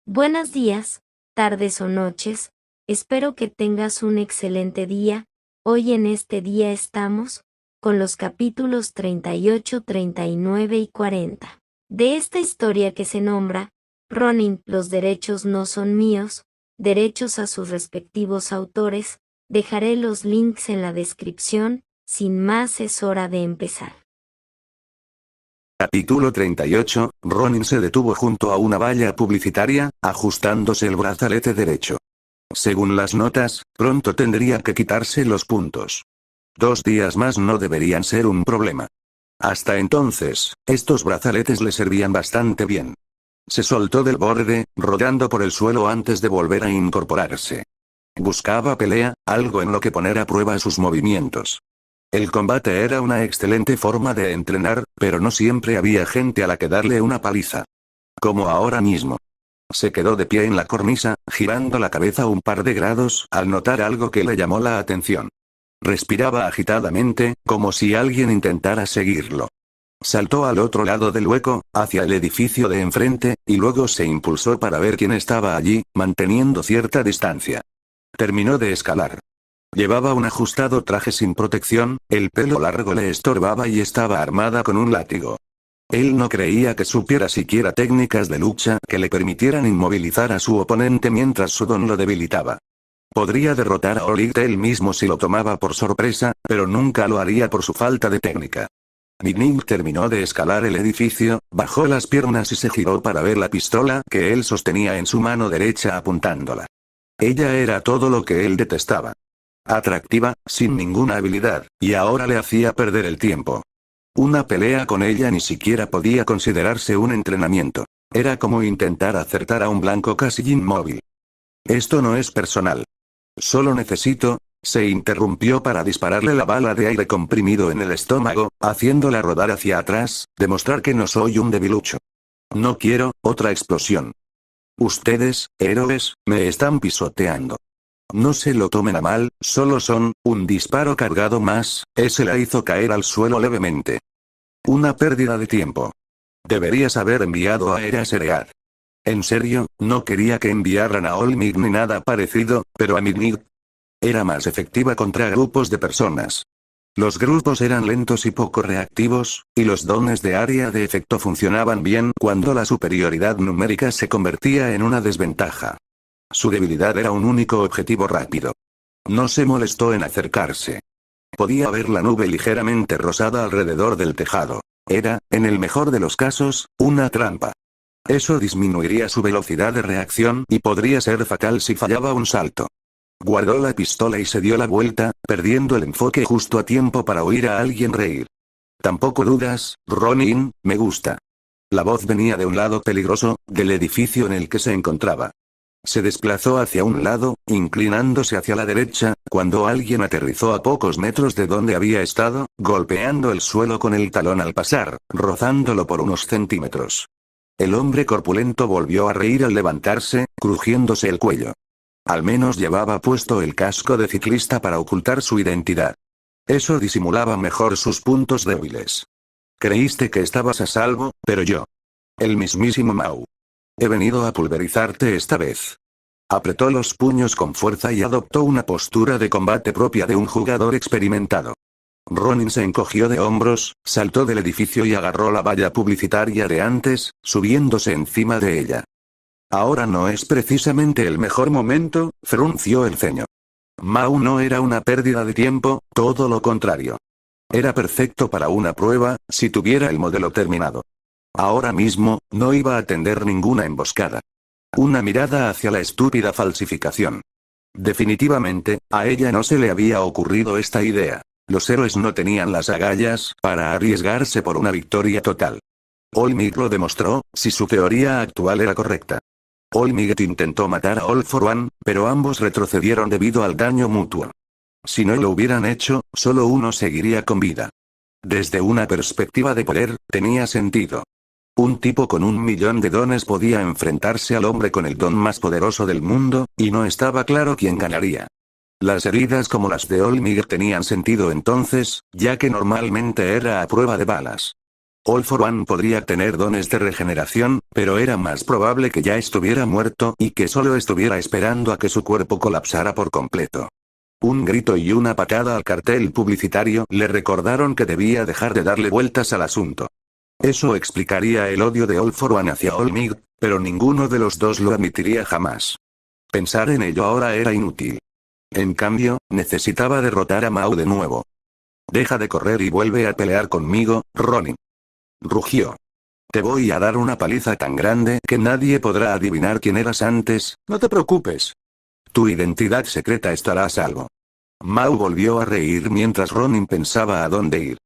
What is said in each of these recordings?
Buenos días, tardes o noches, espero que tengas un excelente día. Hoy en este día estamos con los capítulos 38, 39 y 40 de esta historia que se nombra Ronin, los derechos no son míos, derechos a sus respectivos autores. Dejaré los links en la descripción. Sin más, es hora de empezar. Capítulo 38, Ronin se detuvo junto a una valla publicitaria, ajustándose el brazalete derecho. Según las notas, pronto tendría que quitarse los puntos. 2 días más no deberían ser un problema. Hasta entonces, estos brazaletes le servían bastante bien. Se soltó del borde, rodando por el suelo antes de volver a incorporarse. Buscaba pelea, algo en lo que poner a prueba sus movimientos. El combate era una excelente forma de entrenar, pero no siempre había gente a la que darle una paliza. Como ahora mismo. Se quedó de pie en la cornisa, girando la cabeza un par de grados al notar algo que le llamó la atención. Respiraba agitadamente, como si alguien intentara seguirlo. Saltó al otro lado del hueco, hacia el edificio de enfrente, y luego se impulsó para ver quién estaba allí, manteniendo cierta distancia. Terminó de escalar. Llevaba un ajustado traje sin protección, el pelo largo le estorbaba y estaba armada con un látigo. Él no creía que supiera siquiera técnicas de lucha que le permitieran inmovilizar a su oponente mientras su don lo debilitaba. Podría derrotar a Olit él mismo si lo tomaba por sorpresa, pero nunca lo haría por su falta de técnica. Midnight terminó de escalar el edificio, bajó las piernas y se giró para ver la pistola que él sostenía en su mano derecha apuntándola. Ella era todo lo que él detestaba. Atractiva, sin ninguna habilidad, y ahora le hacía perder el tiempo. Una pelea con ella ni siquiera podía considerarse un entrenamiento. Era como intentar acertar a un blanco casi inmóvil. Esto no es personal. Solo necesito... Se interrumpió para dispararle la bala de aire comprimido en el estómago, haciéndola rodar hacia atrás, demostrar que no soy un debilucho. No quiero otra explosión. Ustedes, héroes, me están pisoteando. No se lo tomen a mal, solo son un disparo cargado más. Ese la hizo caer al suelo levemente. Una pérdida de tiempo. Deberías haber enviado a Era Seread. En serio, no quería que enviaran a Olmig ni nada parecido, pero a Midnight. Era más efectiva contra grupos de personas. Los grupos eran lentos y poco reactivos, y los dones de área de efecto funcionaban bien cuando la superioridad numérica se convertía en una desventaja. Su debilidad era un único objetivo rápido. No se molestó en acercarse. Podía ver la nube ligeramente rosada alrededor del tejado. Era, en el mejor de los casos, una trampa. Eso disminuiría su velocidad de reacción y podría ser fatal si fallaba un salto. Guardó la pistola y se dio la vuelta, perdiendo el enfoque justo a tiempo para oír a alguien reír. Tampoco dudas, Ronin, me gusta. La voz venía de un lado peligroso, del edificio en el que se encontraba. Se desplazó hacia un lado, inclinándose hacia la derecha, cuando alguien aterrizó a pocos metros de donde había estado, golpeando el suelo con el talón al pasar, rozándolo por unos centímetros. El hombre corpulento volvió a reír al levantarse, crujiéndose el cuello. Al menos llevaba puesto el casco de ciclista para ocultar su identidad. Eso disimulaba mejor sus puntos débiles. Creíste que estabas a salvo, pero yo. El mismísimo Mao. He venido a pulverizarte esta vez. Apretó los puños con fuerza y adoptó una postura de combate propia de un jugador experimentado. Ronin se encogió de hombros, saltó del edificio y agarró la valla publicitaria de antes, subiéndose encima de ella. Ahora no es precisamente el mejor momento, frunció el ceño. Mao no era una pérdida de tiempo, todo lo contrario. Era perfecto para una prueba, si tuviera el modelo terminado. Ahora mismo, no iba a tender ninguna emboscada. Una mirada hacia la estúpida falsificación. Definitivamente, a ella no se le había ocurrido esta idea. Los héroes no tenían las agallas para arriesgarse por una victoria total. Olmig lo demostró, si su teoría actual era correcta. Olmig intentó matar a All for One, pero ambos retrocedieron debido al daño mutuo. Si no lo hubieran hecho, solo uno seguiría con vida. Desde una perspectiva de poder, tenía sentido. Un tipo con 1.000.000 de dones podía enfrentarse al hombre con el don más poderoso del mundo, y no estaba claro quién ganaría. Las heridas como las de Olmig tenían sentido entonces, ya que normalmente era a prueba de balas. All for One podría tener dones de regeneración, pero era más probable que ya estuviera muerto y que solo estuviera esperando a que su cuerpo colapsara por completo. Un grito y una patada al cartel publicitario le recordaron que debía dejar de darle vueltas al asunto. Eso explicaría el odio de All for One hacia All Might, pero ninguno de los dos lo admitiría jamás. Pensar en ello ahora era inútil. En cambio, necesitaba derrotar a Mao de nuevo. Deja de correr y vuelve a pelear conmigo, Ronin. Rugió. Te voy a dar una paliza tan grande que nadie podrá adivinar quién eras antes, no te preocupes. Tu identidad secreta estará a salvo. Mao volvió a reír mientras Ronin pensaba a dónde ir.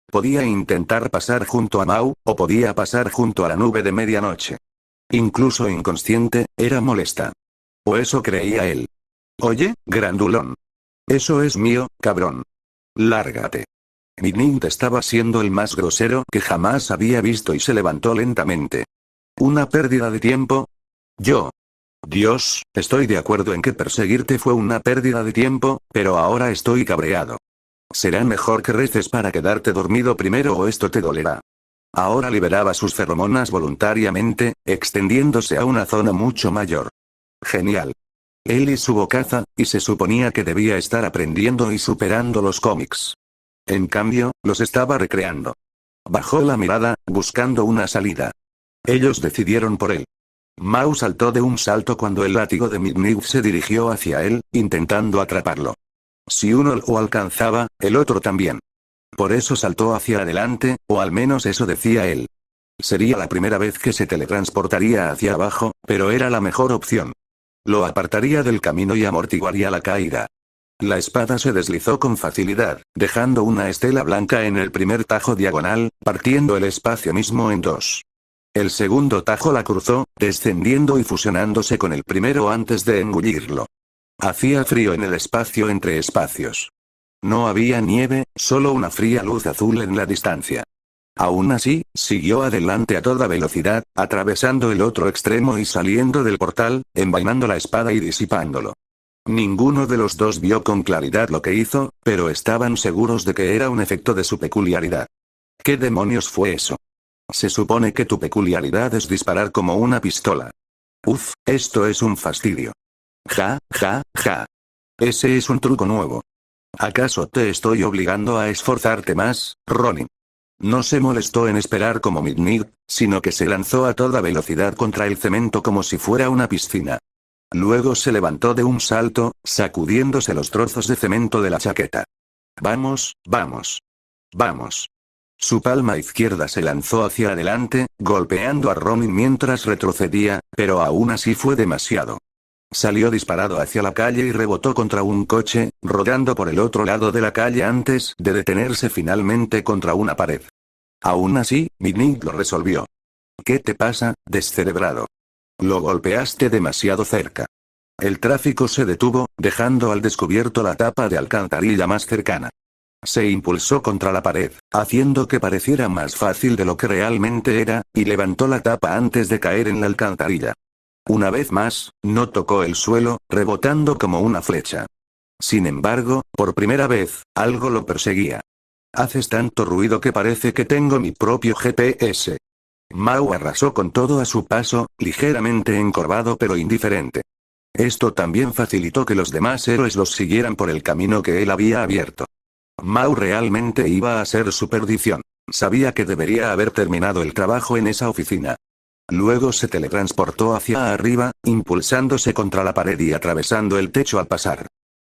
Podía intentar pasar junto a Mao, o podía pasar junto a la nube de medianoche. Incluso inconsciente, era molesta. O eso creía él. Oye, grandulón. Eso es mío, cabrón. Lárgate. Midnight estaba siendo el más grosero que jamás había visto y se levantó lentamente. ¿Una pérdida de tiempo? Yo. Dios, estoy de acuerdo en que perseguirte fue una pérdida de tiempo, pero ahora estoy cabreado. Será mejor que reces para quedarte dormido primero o esto te dolerá. Ahora liberaba sus feromonas voluntariamente, extendiéndose a una zona mucho mayor. Genial. Él y su bocaza, y se suponía que debía estar aprendiendo y superando los cómics. En cambio, los estaba recreando. Bajó la mirada, buscando una salida. Ellos decidieron por él. Mao saltó de un salto cuando el látigo de Midnight se dirigió hacia él, intentando atraparlo. Si uno lo alcanzaba, el otro también. Por eso saltó hacia adelante, o al menos eso decía él. Sería la primera vez que se teletransportaría hacia abajo, pero era la mejor opción. Lo apartaría del camino y amortiguaría la caída. La espada se deslizó con facilidad, dejando una estela blanca en el primer tajo diagonal, partiendo el espacio mismo en dos. El segundo tajo la cruzó, descendiendo y fusionándose con el primero antes de engullirlo. Hacía frío en el espacio entre espacios. No había nieve, solo una fría luz azul en la distancia. Aún así, siguió adelante a toda velocidad, atravesando el otro extremo y saliendo del portal, envainando la espada y disipándolo. Ninguno de los dos vio con claridad lo que hizo, pero estaban seguros de que era un efecto de su peculiaridad. ¿Qué demonios fue eso? Se supone que tu peculiaridad es disparar como una pistola. Uf, esto es un fastidio. Ja, ja, ja. Ese es un truco nuevo. ¿Acaso te estoy obligando a esforzarte más, Ronin? No se molestó en esperar como Midnight, sino que se lanzó a toda velocidad contra el cemento como si fuera una piscina. Luego se levantó de un salto, sacudiéndose los trozos de cemento de la chaqueta. Vamos, vamos. Vamos. Su palma izquierda se lanzó hacia adelante, golpeando a Ronin mientras retrocedía, pero aún así fue demasiado. Salió disparado hacia la calle y rebotó contra un coche, rodando por el otro lado de la calle antes de detenerse finalmente contra una pared. Aún así, Midnight lo resolvió. ¿Qué te pasa, descerebrado? Lo golpeaste demasiado cerca. El tráfico se detuvo, dejando al descubierto la tapa de alcantarilla más cercana. Se impulsó contra la pared, haciendo que pareciera más fácil de lo que realmente era, y levantó la tapa antes de caer en la alcantarilla. Una vez más, no tocó el suelo, rebotando como una flecha. Sin embargo, por primera vez, algo lo perseguía. Haces tanto ruido que parece que tengo mi propio GPS. Mao arrasó con todo a su paso, ligeramente encorvado pero indiferente. Esto también facilitó que los demás héroes los siguieran por el camino que él había abierto. Mao realmente iba a ser su perdición. Sabía que debería haber terminado el trabajo en esa oficina. Luego se teletransportó hacia arriba, impulsándose contra la pared y atravesando el techo al pasar.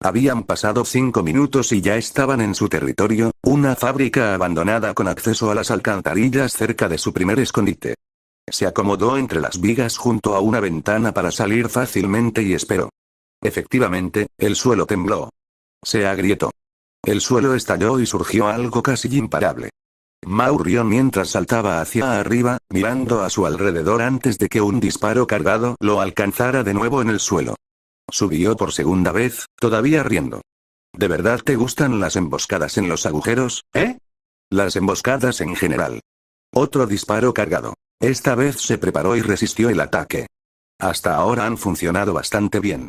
Habían pasado 5 minutos y ya estaban en su territorio, una fábrica abandonada con acceso a las alcantarillas cerca de su primer escondite. Se acomodó entre las vigas junto a una ventana para salir fácilmente y esperó. Efectivamente, el suelo tembló. Se agrietó. El suelo estalló y surgió algo casi imparable. Mao rió mientras saltaba hacia arriba, mirando a su alrededor antes de que un disparo cargado lo alcanzara de nuevo en el suelo. Subió por segunda vez, todavía riendo. ¿De verdad te gustan las emboscadas en los agujeros, eh? Las emboscadas en general. Otro disparo cargado. Esta vez se preparó y resistió el ataque. Hasta ahora han funcionado bastante bien.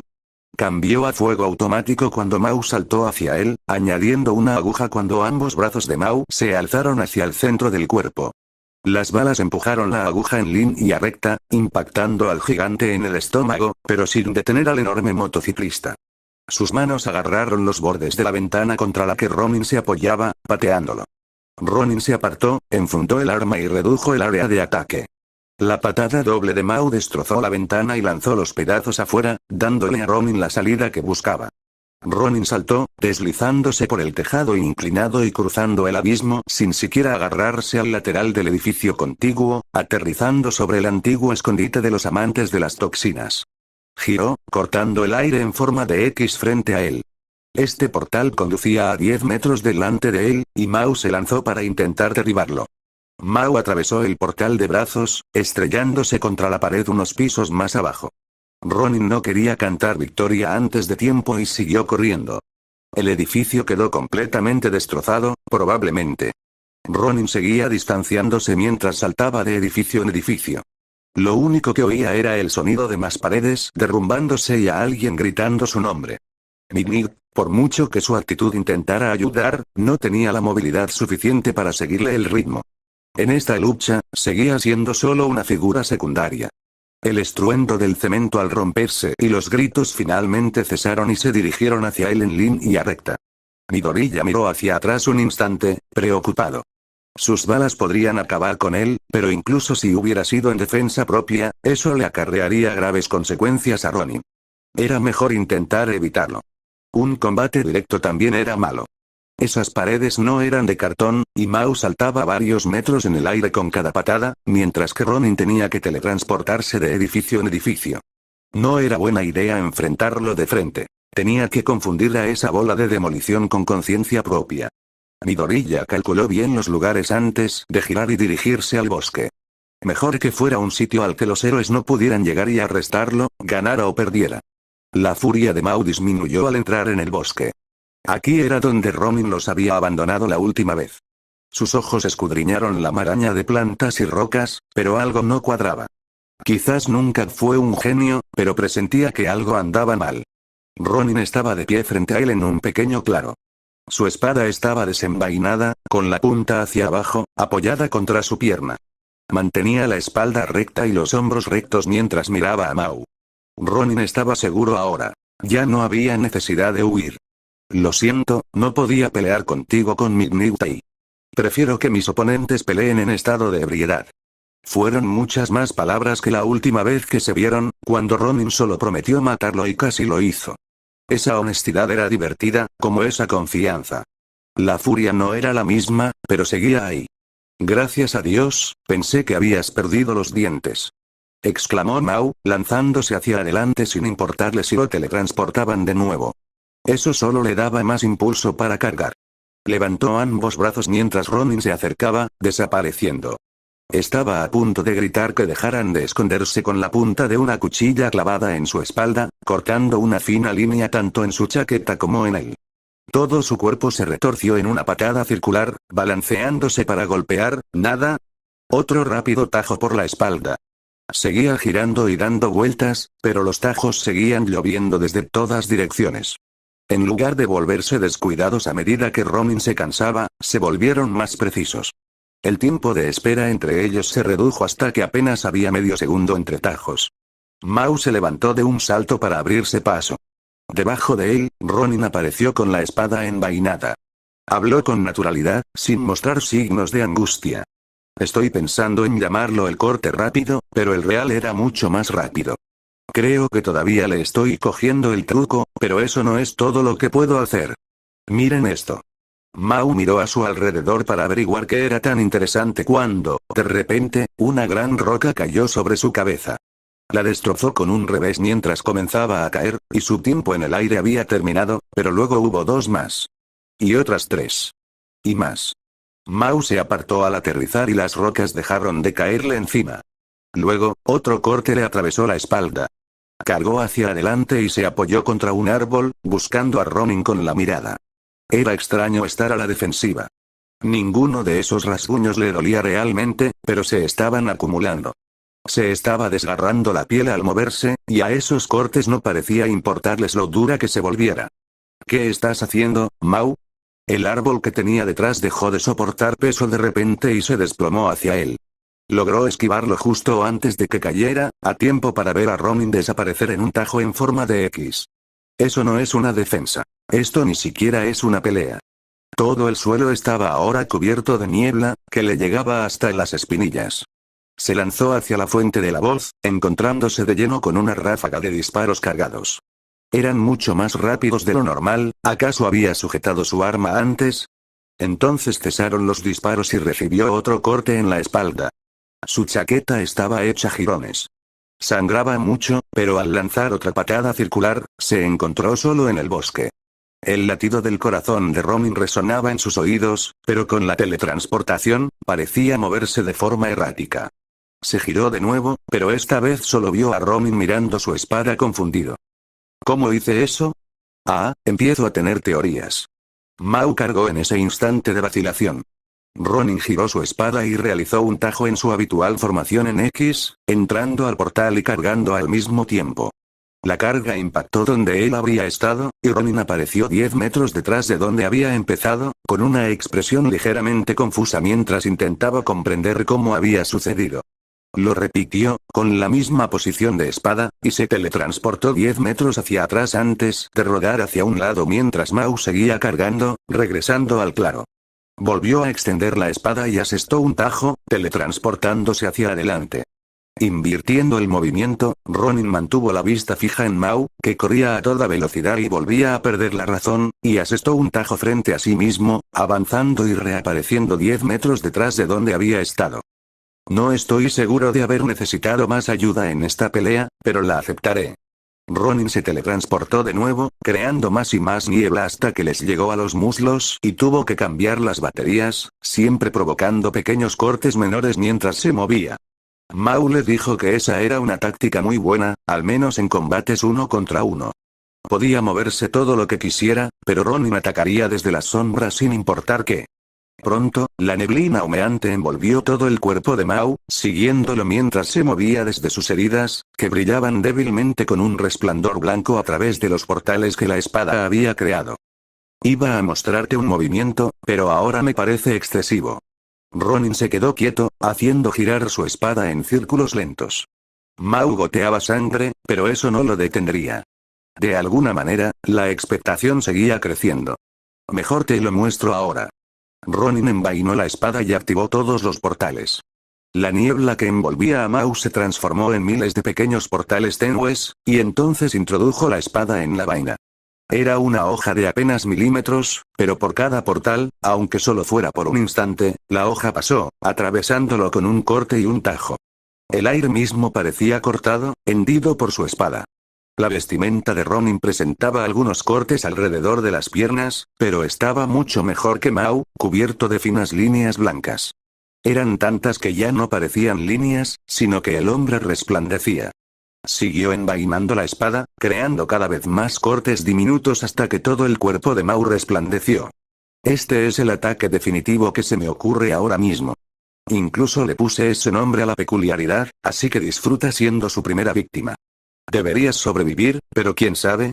Cambió a fuego automático cuando Mao saltó hacia él, añadiendo una aguja cuando ambos brazos de Mao se alzaron hacia el centro del cuerpo. Las balas empujaron la aguja en línea recta, impactando al gigante en el estómago, pero sin detener al enorme motociclista. Sus manos agarraron los bordes de la ventana contra la que Ronin se apoyaba, pateándolo. Ronin se apartó, enfundó el arma y redujo el área de ataque. La patada doble de Mao destrozó la ventana y lanzó los pedazos afuera, dándole a Ronin la salida que buscaba. Ronin saltó, deslizándose por el tejado inclinado y cruzando el abismo sin siquiera agarrarse al lateral del edificio contiguo, aterrizando sobre el antiguo escondite de los amantes de las toxinas. Giró, cortando el aire en forma de X frente a él. Este portal conducía a 10 metros delante de él, y Mao se lanzó para intentar derribarlo. Mao atravesó el portal de brazos, estrellándose contra la pared unos pisos más abajo. Ronin no quería cantar victoria antes de tiempo y siguió corriendo. El edificio quedó completamente destrozado, probablemente. Ronin seguía distanciándose mientras saltaba de edificio en edificio. Lo único que oía era el sonido de más paredes derrumbándose y a alguien gritando su nombre. Mig, por mucho que su actitud intentara ayudar, no tenía la movilidad suficiente para seguirle el ritmo. En esta lucha, seguía siendo solo una figura secundaria. El estruendo del cemento al romperse y los gritos finalmente cesaron y se dirigieron hacia él en línea recta. Midoriya miró hacia atrás un instante, preocupado. Sus balas podrían acabar con él, pero incluso si hubiera sido en defensa propia, eso le acarrearía graves consecuencias a Ronin. Era mejor intentar evitarlo. Un combate directo también era malo. Esas paredes no eran de cartón, y Mao saltaba varios metros en el aire con cada patada, mientras que Ronin tenía que teletransportarse de edificio en edificio. No era buena idea enfrentarlo de frente. Tenía que confundir a esa bola de demolición con conciencia propia. Midoriya calculó bien los lugares antes de girar y dirigirse al bosque. Mejor que fuera un sitio al que los héroes no pudieran llegar y arrestarlo, ganara o perdiera. La furia de Mao disminuyó al entrar en el bosque. Aquí era donde Ronin los había abandonado la última vez. Sus ojos escudriñaron la maraña de plantas y rocas, pero algo no cuadraba. Quizás nunca fue un genio, pero presentía que algo andaba mal. Ronin estaba de pie frente a él en un pequeño claro. Su espada estaba desenvainada, con la punta hacia abajo, apoyada contra su pierna. Mantenía la espalda recta y los hombros rectos mientras miraba a Mao. Ronin estaba seguro ahora. Ya no había necesidad de huir. Lo siento, no podía pelear contigo con Migniutai. Prefiero que mis oponentes peleen en estado de ebriedad. Fueron muchas más palabras que la última vez que se vieron, cuando Ronin solo prometió matarlo y casi lo hizo. Esa honestidad era divertida, como esa confianza. La furia no era la misma, pero seguía ahí. Gracias a Dios, pensé que habías perdido los dientes. Exclamó Mao, lanzándose hacia adelante sin importarle si lo teletransportaban de nuevo. Eso solo le daba más impulso para cargar. Levantó ambos brazos mientras Ronin se acercaba, desapareciendo. Estaba a punto de gritar que dejaran de esconderse con la punta de una cuchilla clavada en su espalda, cortando una fina línea tanto en su chaqueta como en él. Todo su cuerpo se retorció en una patada circular, balanceándose para golpear, nada. Otro rápido tajo por la espalda. Seguía girando y dando vueltas, pero los tajos seguían lloviendo desde todas direcciones. En lugar de volverse descuidados a medida que Ronin se cansaba, se volvieron más precisos. El tiempo de espera entre ellos se redujo hasta que apenas había medio segundo entre tajos. Mao se levantó de un salto para abrirse paso. Debajo de él, Ronin apareció con la espada envainada. Habló con naturalidad, sin mostrar signos de angustia. Estoy pensando en llamarlo el corte rápido, pero el real era mucho más rápido. Creo que todavía le estoy cogiendo el truco, pero eso no es todo lo que puedo hacer. Miren esto. Mao miró a su alrededor para averiguar qué era tan interesante cuando, de repente, una gran roca cayó sobre su cabeza. La destrozó con un revés mientras comenzaba a caer, y su tiempo en el aire había terminado, pero luego hubo 2 más. Y otras 3. Y más. Mao se apartó al aterrizar y las rocas dejaron de caerle encima. Luego, otro corte le atravesó la espalda. Cargó hacia adelante y se apoyó contra un árbol, buscando a Ronin con la mirada. Era extraño estar a la defensiva. Ninguno de esos rasguños le dolía realmente, pero se estaban acumulando. Se estaba desgarrando la piel al moverse, y a esos cortes no parecía importarles lo dura que se volviera. ¿Qué estás haciendo, Mao? El árbol que tenía detrás dejó de soportar peso de repente y se desplomó hacia él. Logró esquivarlo justo antes de que cayera, a tiempo para ver a Ronin desaparecer en un tajo en forma de X. Eso no es una defensa. Esto ni siquiera es una pelea. Todo el suelo estaba ahora cubierto de niebla, que le llegaba hasta las espinillas. Se lanzó hacia la fuente de la voz, encontrándose de lleno con una ráfaga de disparos cargados. Eran mucho más rápidos de lo normal, ¿acaso había sujetado su arma antes? Entonces cesaron los disparos y recibió otro corte en la espalda. Su chaqueta estaba hecha jirones. Sangraba mucho, pero al lanzar otra patada circular, se encontró solo en el bosque. El latido del corazón de Ronin resonaba en sus oídos, pero con la teletransportación, parecía moverse de forma errática. Se giró de nuevo, pero esta vez solo vio a Ronin mirando su espada confundido. ¿Cómo hice eso? Empiezo a tener teorías. Mao cargó en ese instante de vacilación. Ronin giró su espada y realizó un tajo en su habitual formación en X, entrando al portal y cargando al mismo tiempo. La carga impactó donde él habría estado, y Ronin apareció 10 metros detrás de donde había empezado, con una expresión ligeramente confusa mientras intentaba comprender cómo había sucedido. Lo repitió, con la misma posición de espada, y se teletransportó 10 metros hacia atrás antes de rodar hacia un lado mientras Mao seguía cargando, regresando al claro. Volvió a extender la espada y asestó un tajo, teletransportándose hacia adelante. Invirtiendo el movimiento, Ronin mantuvo la vista fija en Mao, que corría a toda velocidad y volvía a perder la razón, y asestó un tajo frente a sí mismo, avanzando y reapareciendo 10 metros detrás de donde había estado. No estoy seguro de haber necesitado más ayuda en esta pelea, pero la aceptaré. Ronin se teletransportó de nuevo, creando más y más niebla hasta que les llegó a los muslos y tuvo que cambiar las baterías, siempre provocando pequeños cortes menores mientras se movía. Mao le dijo que esa era una táctica muy buena, al menos en combates 1 contra 1. Podía moverse todo lo que quisiera, pero Ronin atacaría desde las sombras sin importar qué. Pronto, la neblina humeante envolvió todo el cuerpo de Mao, siguiéndolo mientras se movía desde sus heridas, que brillaban débilmente con un resplandor blanco a través de los portales que la espada había creado. Iba a mostrarte un movimiento, pero ahora me parece excesivo. Ronin se quedó quieto, haciendo girar su espada en círculos lentos. Mao goteaba sangre, pero eso no lo detendría. De alguna manera, la expectación seguía creciendo. Mejor te lo muestro ahora. Ronin envainó la espada y activó todos los portales. La niebla que envolvía a Mao se transformó en miles de pequeños portales tenues, y entonces introdujo la espada en la vaina. Era una hoja de apenas milímetros, pero por cada portal, aunque solo fuera por un instante, la hoja pasó, atravesándolo con un corte y un tajo. El aire mismo parecía cortado, hendido por su espada. La vestimenta de Ronin presentaba algunos cortes alrededor de las piernas, pero estaba mucho mejor que Mao, cubierto de finas líneas blancas. Eran tantas que ya no parecían líneas, sino que el hombre resplandecía. Siguió envainando la espada, creando cada vez más cortes diminutos hasta que todo el cuerpo de Mao resplandeció. Este es el ataque definitivo que se me ocurre ahora mismo. Incluso le puse ese nombre a la peculiaridad, así que disfruta siendo su primera víctima. Deberías sobrevivir, pero quién sabe.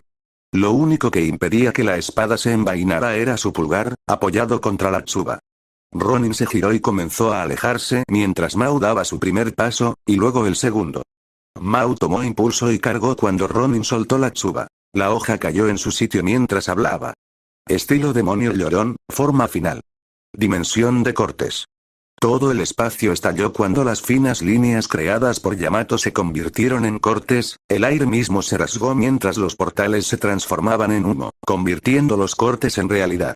Lo único que impedía que la espada se envainara era su pulgar, apoyado contra la tsuba. Ronin se giró y comenzó a alejarse mientras Mao daba su primer paso, y luego el segundo. Mao tomó impulso y cargó cuando Ronin soltó la tsuba. La hoja cayó en su sitio mientras hablaba. Estilo demonio llorón, forma final. Dimensión de cortes. Todo el espacio estalló cuando las finas líneas creadas por Yamato se convirtieron en cortes, el aire mismo se rasgó mientras los portales se transformaban en humo, convirtiendo los cortes en realidad.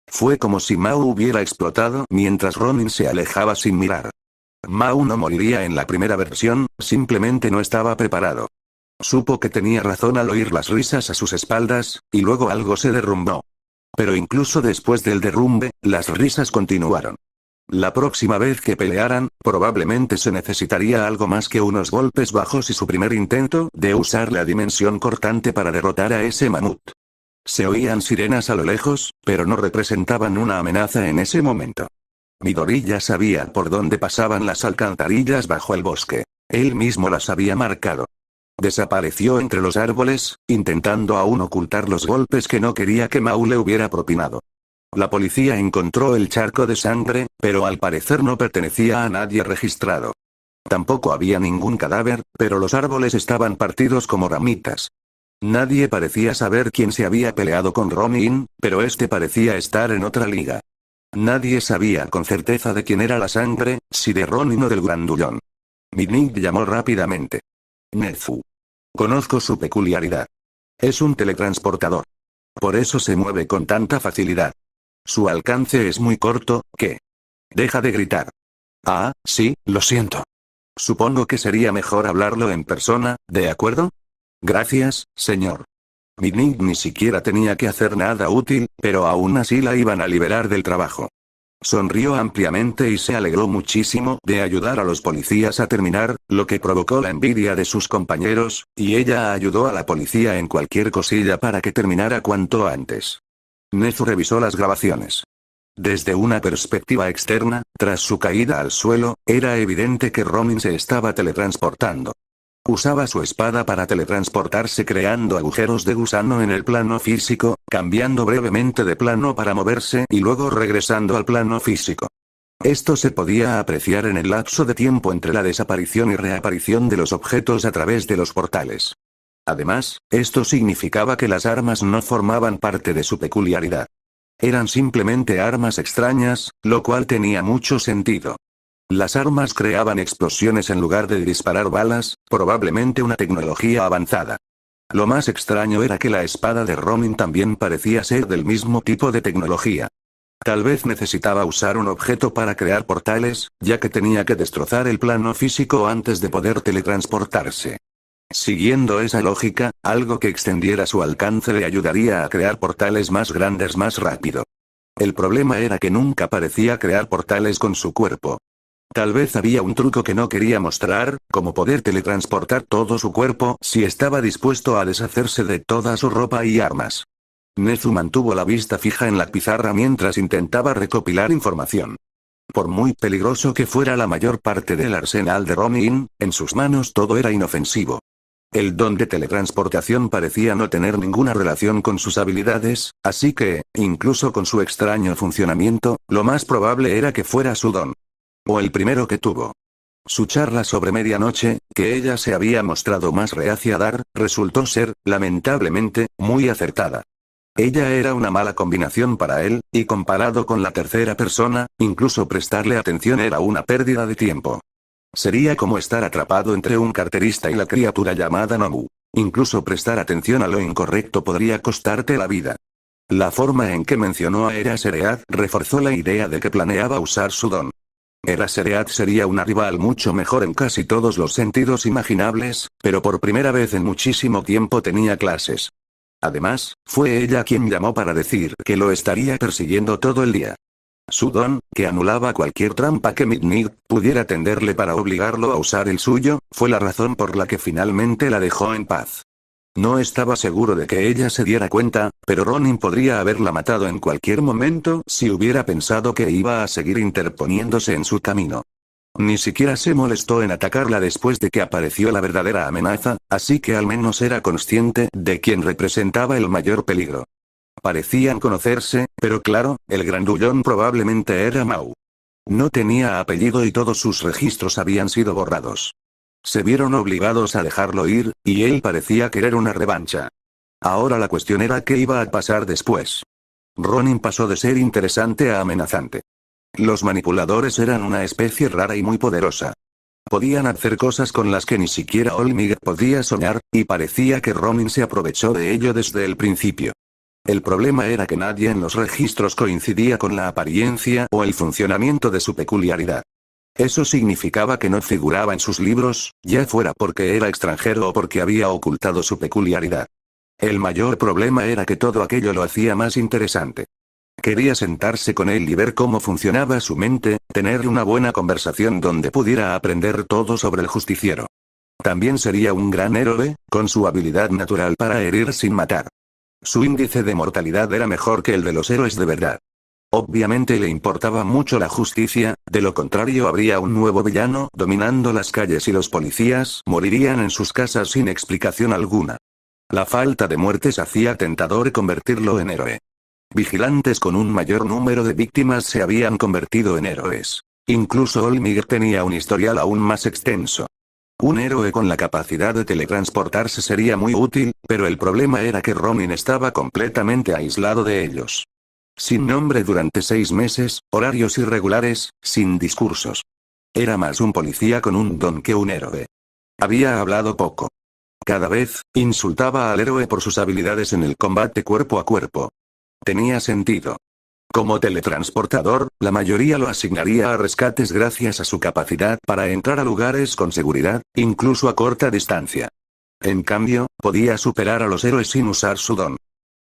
Fue como si Mao hubiera explotado mientras Ronin se alejaba sin mirar. Mao no moriría en la primera versión, simplemente no estaba preparado. Supo que tenía razón al oír las risas a sus espaldas, y luego algo se derrumbó. Pero incluso después del derrumbe, las risas continuaron. La próxima vez que pelearan, probablemente se necesitaría algo más que unos golpes bajos y su primer intento de usar la dimensión cortante para derrotar a ese mamut. Se oían sirenas a lo lejos, pero no representaban una amenaza en ese momento. Midori ya sabía por dónde pasaban las alcantarillas bajo el bosque. Él mismo las había marcado. Desapareció entre los árboles, intentando aún ocultar los golpes que no quería que Mao le hubiera propinado. La policía encontró el charco de sangre, pero al parecer no pertenecía a nadie registrado. Tampoco había ningún cadáver, pero los árboles estaban partidos como ramitas. Nadie parecía saber quién se había peleado con Ronin, pero este parecía estar en otra liga. Nadie sabía con certeza de quién era la sangre, si de Ronin o del grandullón. Midnight llamó rápidamente. Nezu. Conozco su peculiaridad. Es un teletransportador. Por eso se mueve con tanta facilidad. Su alcance es muy corto, ¿qué? Deja de gritar. Ah, sí, lo siento. Supongo que sería mejor hablarlo en persona, ¿de acuerdo? Gracias, señor. Midnight ni siquiera tenía que hacer nada útil, pero aún así la iban a liberar del trabajo. Sonrió ampliamente y se alegró muchísimo de ayudar a los policías a terminar, lo que provocó la envidia de sus compañeros, y ella ayudó a la policía en cualquier cosilla para que terminara cuanto antes. Nezu revisó las grabaciones. Desde una perspectiva externa, tras su caída al suelo, era evidente que Ronin se estaba teletransportando. Usaba su espada para teletransportarse creando agujeros de gusano en el plano físico, cambiando brevemente de plano para moverse y luego regresando al plano físico. Esto se podía apreciar en el lapso de tiempo entre la desaparición y reaparición de los objetos a través de los portales. Además, esto significaba que las armas no formaban parte de su peculiaridad. Eran simplemente armas extrañas, lo cual tenía mucho sentido. Las armas creaban explosiones en lugar de disparar balas, probablemente una tecnología avanzada. Lo más extraño era que la espada de Ronin también parecía ser del mismo tipo de tecnología. Tal vez necesitaba usar un objeto para crear portales, ya que tenía que destrozar el plano físico antes de poder teletransportarse. Siguiendo esa lógica, algo que extendiera su alcance le ayudaría a crear portales más grandes más rápido. El problema era que nunca parecía crear portales con su cuerpo. Tal vez había un truco que no quería mostrar, como poder teletransportar todo su cuerpo si estaba dispuesto a deshacerse de toda su ropa y armas. Nezu mantuvo la vista fija en la pizarra mientras intentaba recopilar información. Por muy peligroso que fuera la mayor parte del arsenal de Ronin, en sus manos todo era inofensivo. El don de teletransportación parecía no tener ninguna relación con sus habilidades, así que, incluso con su extraño funcionamiento, lo más probable era que fuera su don. O el primero que tuvo. Su charla sobre medianoche, que ella se había mostrado más reacia a dar, resultó ser, lamentablemente, muy acertada. Ella era una mala combinación para él, y comparado con la tercera persona, incluso prestarle atención era una pérdida de tiempo. Sería como estar atrapado entre un carterista y la criatura llamada Nomu. Incluso prestar atención a lo incorrecto podría costarte la vida. La forma en que mencionó a Eraserhead reforzó la idea de que planeaba usar su don. Eraserhead sería una rival mucho mejor en casi todos los sentidos imaginables, pero por primera vez en muchísimo tiempo tenía clases. Además, fue ella quien llamó para decir que lo estaría persiguiendo todo el día. Su don, que anulaba cualquier trampa que Midnight pudiera tenderle para obligarlo a usar el suyo, fue la razón por la que finalmente la dejó en paz. No estaba seguro de que ella se diera cuenta, pero Ronin podría haberla matado en cualquier momento si hubiera pensado que iba a seguir interponiéndose en su camino. Ni siquiera se molestó en atacarla después de que apareció la verdadera amenaza, así que al menos era consciente de quién representaba el mayor peligro. Parecían conocerse, pero claro, el grandullón probablemente era Mau. No tenía apellido y todos sus registros habían sido borrados. Se vieron obligados a dejarlo ir, y él parecía querer una revancha. Ahora la cuestión era qué iba a pasar después. Ronin pasó de ser interesante a amenazante. Los manipuladores eran una especie rara y muy poderosa. Podían hacer cosas con las que ni siquiera Olmig podía soñar, y parecía que Ronin se aprovechó de ello desde el principio. El problema era que nadie en los registros coincidía con la apariencia o el funcionamiento de su peculiaridad. Eso significaba que no figuraba en sus libros, ya fuera porque era extranjero o porque había ocultado su peculiaridad. El mayor problema era que todo aquello lo hacía más interesante. Quería sentarse con él y ver cómo funcionaba su mente, tener una buena conversación donde pudiera aprender todo sobre el justiciero. También sería un gran héroe, con su habilidad natural para herir sin matar. Su índice de mortalidad era mejor que el de los héroes de verdad. Obviamente le importaba mucho la justicia, de lo contrario habría un nuevo villano dominando las calles y los policías morirían en sus casas sin explicación alguna. La falta de muertes hacía tentador convertirlo en héroe. Vigilantes con un mayor número de víctimas se habían convertido en héroes. Incluso Olmig tenía un historial aún más extenso. Un héroe con la capacidad de teletransportarse sería muy útil, pero el problema era que Ronin estaba completamente aislado de ellos. Sin nombre durante 6 meses, horarios irregulares, sin discursos. Era más un policía con un don que un héroe. Había hablado poco. Cada vez, insultaba al héroe por sus habilidades en el combate cuerpo a cuerpo. Tenía sentido. Como teletransportador, la mayoría lo asignaría a rescates gracias a su capacidad para entrar a lugares con seguridad, incluso a corta distancia. En cambio, podía superar a los héroes sin usar su don.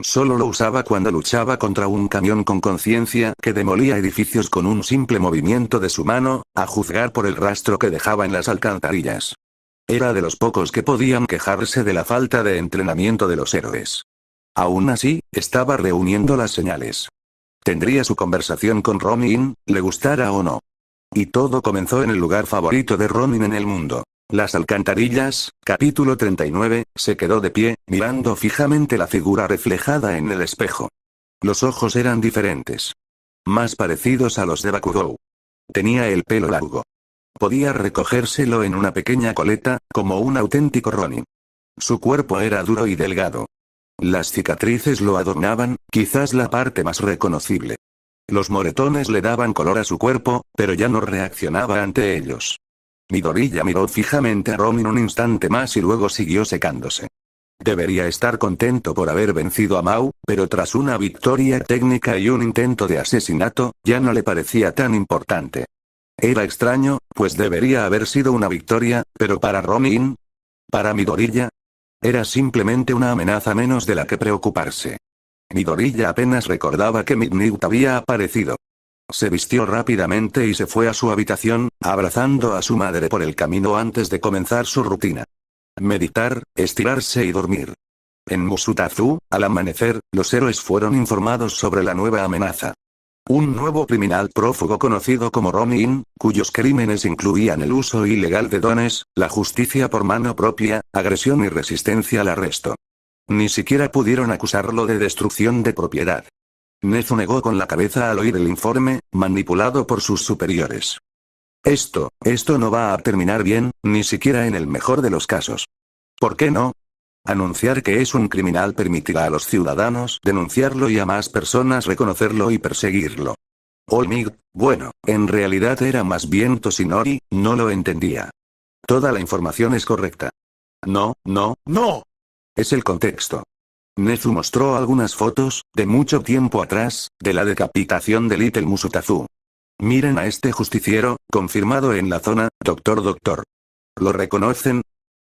Solo lo usaba cuando luchaba contra un camión con conciencia que demolía edificios con un simple movimiento de su mano, a juzgar por el rastro que dejaba en las alcantarillas. Era de los pocos que podían quejarse de la falta de entrenamiento de los héroes. Aún así, estaba reuniendo las señales. Tendría su conversación con Ronin, le gustara o no. Y todo comenzó en el lugar favorito de Ronin en el mundo. Las alcantarillas, capítulo 39, se quedó de pie, mirando fijamente la figura reflejada en el espejo. Los ojos eran diferentes. Más parecidos a los de Bakugou. Tenía el pelo largo. Podía recogérselo en una pequeña coleta, como un auténtico Ronin. Su cuerpo era duro y delgado. Las cicatrices lo adornaban, quizás la parte más reconocible. Los moretones le daban color a su cuerpo, pero ya no reaccionaba ante ellos. Midoriya miró fijamente a Ronin un instante más y luego siguió secándose. Debería estar contento por haber vencido a Mao, pero tras una victoria técnica y un intento de asesinato, ya no le parecía tan importante. Era extraño, pues debería haber sido una victoria, pero para Ronin, para Midoriya, era simplemente una amenaza menos de la que preocuparse. Midoriya apenas recordaba que Midnight había aparecido. Se vistió rápidamente y se fue a su habitación, abrazando a su madre por el camino antes de comenzar su rutina. Meditar, estirarse y dormir. En Musutazu, al amanecer, los héroes fueron informados sobre la nueva amenaza. Un nuevo criminal prófugo conocido como Ronin, cuyos crímenes incluían el uso ilegal de dones, la justicia por mano propia, agresión y resistencia al arresto. Ni siquiera pudieron acusarlo de destrucción de propiedad. Nezu negó con la cabeza al oír el informe, manipulado por sus superiores. Esto no va a terminar bien, ni siquiera en el mejor de los casos. ¿Por qué no? Anunciar que es un criminal permitirá a los ciudadanos denunciarlo y a más personas reconocerlo y perseguirlo. Olmig, bueno, en realidad era más bien Toshinori, no lo entendía. Toda la información es correcta. No. Es el contexto. Nezu mostró algunas fotos, de mucho tiempo atrás, de la decapitación de Little Musutazu. Miren a este justiciero, confirmado en la zona, doctor. ¿Lo reconocen?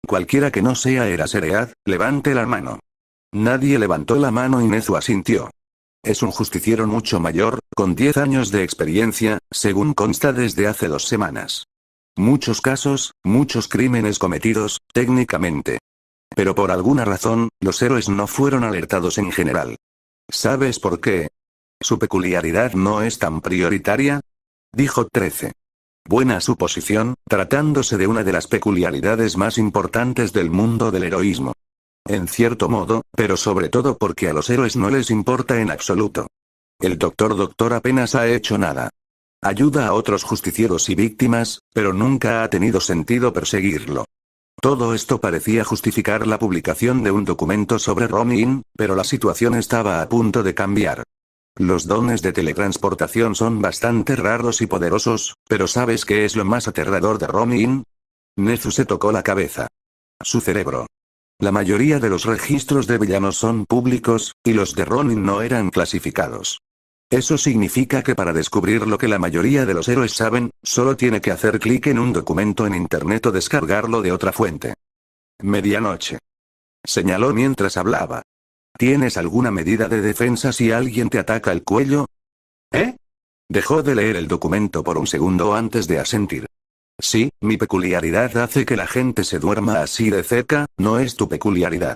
Cualquiera que no sea Eraserhead, levante la mano. Nadie levantó la mano y Nezu asintió. Es un justiciero mucho mayor, con 10 años de experiencia, según consta desde hace 2 semanas. Muchos casos, muchos crímenes cometidos, técnicamente. Pero por alguna razón, los héroes no fueron alertados en general. ¿Sabes por qué? ¿Su peculiaridad no es tan prioritaria? Dijo 13. Buena suposición, tratándose de una de las peculiaridades más importantes del mundo del heroísmo. En cierto modo, pero sobre todo porque a los héroes no les importa en absoluto. El doctor apenas ha hecho nada. Ayuda a otros justicieros y víctimas, pero nunca ha tenido sentido perseguirlo. Todo esto parecía justificar la publicación de un documento sobre Ronin, pero la situación estaba a punto de cambiar. Los dones de teletransportación son bastante raros y poderosos, pero ¿sabes qué es lo más aterrador de Ronin? Nezu se tocó la cabeza. Su cerebro. La mayoría de los registros de villanos son públicos, y los de Ronin no eran clasificados. Eso significa que para descubrir lo que la mayoría de los héroes saben, solo tiene que hacer clic en un documento en internet o descargarlo de otra fuente. Medianoche. Señaló mientras hablaba. ¿Tienes alguna medida de defensa si alguien te ataca el cuello? ¿Eh? Dejó de leer el documento por un segundo antes de asentir. Sí, mi peculiaridad hace que la gente se duerma así de cerca, no es tu peculiaridad.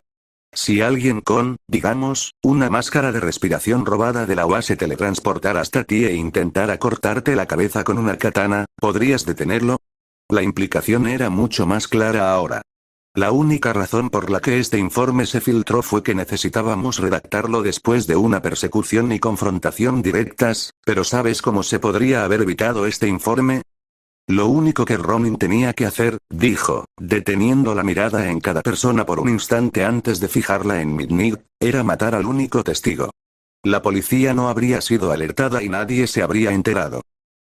Si alguien con, digamos, una máscara de respiración robada de la UA se teletransportara hasta ti e intentara cortarte la cabeza con una katana, ¿podrías detenerlo? La implicación era mucho más clara ahora. La única razón por la que este informe se filtró fue que necesitábamos redactarlo después de una persecución y confrontación directas, pero ¿sabes cómo se podría haber evitado este informe? Lo único que Ronin tenía que hacer, dijo, deteniendo la mirada en cada persona por un instante antes de fijarla en Midnight, era matar al único testigo. La policía no habría sido alertada y nadie se habría enterado.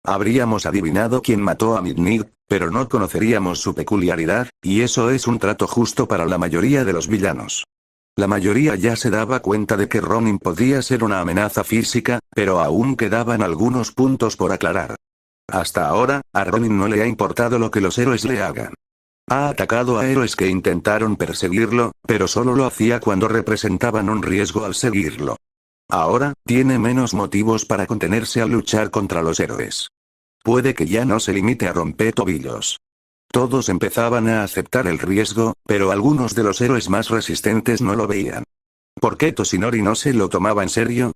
Habríamos adivinado quién mató a Midnight, pero no conoceríamos su peculiaridad, y eso es un trato justo para la mayoría de los villanos. La mayoría ya se daba cuenta de que Ronin podía ser una amenaza física, pero aún quedaban algunos puntos por aclarar. Hasta ahora, a Ronin no le ha importado lo que los héroes le hagan. Ha atacado a héroes que intentaron perseguirlo, pero solo lo hacía cuando representaban un riesgo al seguirlo. Ahora, tiene menos motivos para contenerse al luchar contra los héroes. Puede que ya no se limite a romper tobillos. Todos empezaban a aceptar el riesgo, pero algunos de los héroes más resistentes no lo veían. ¿Por qué Toshinori no se lo tomaba en serio?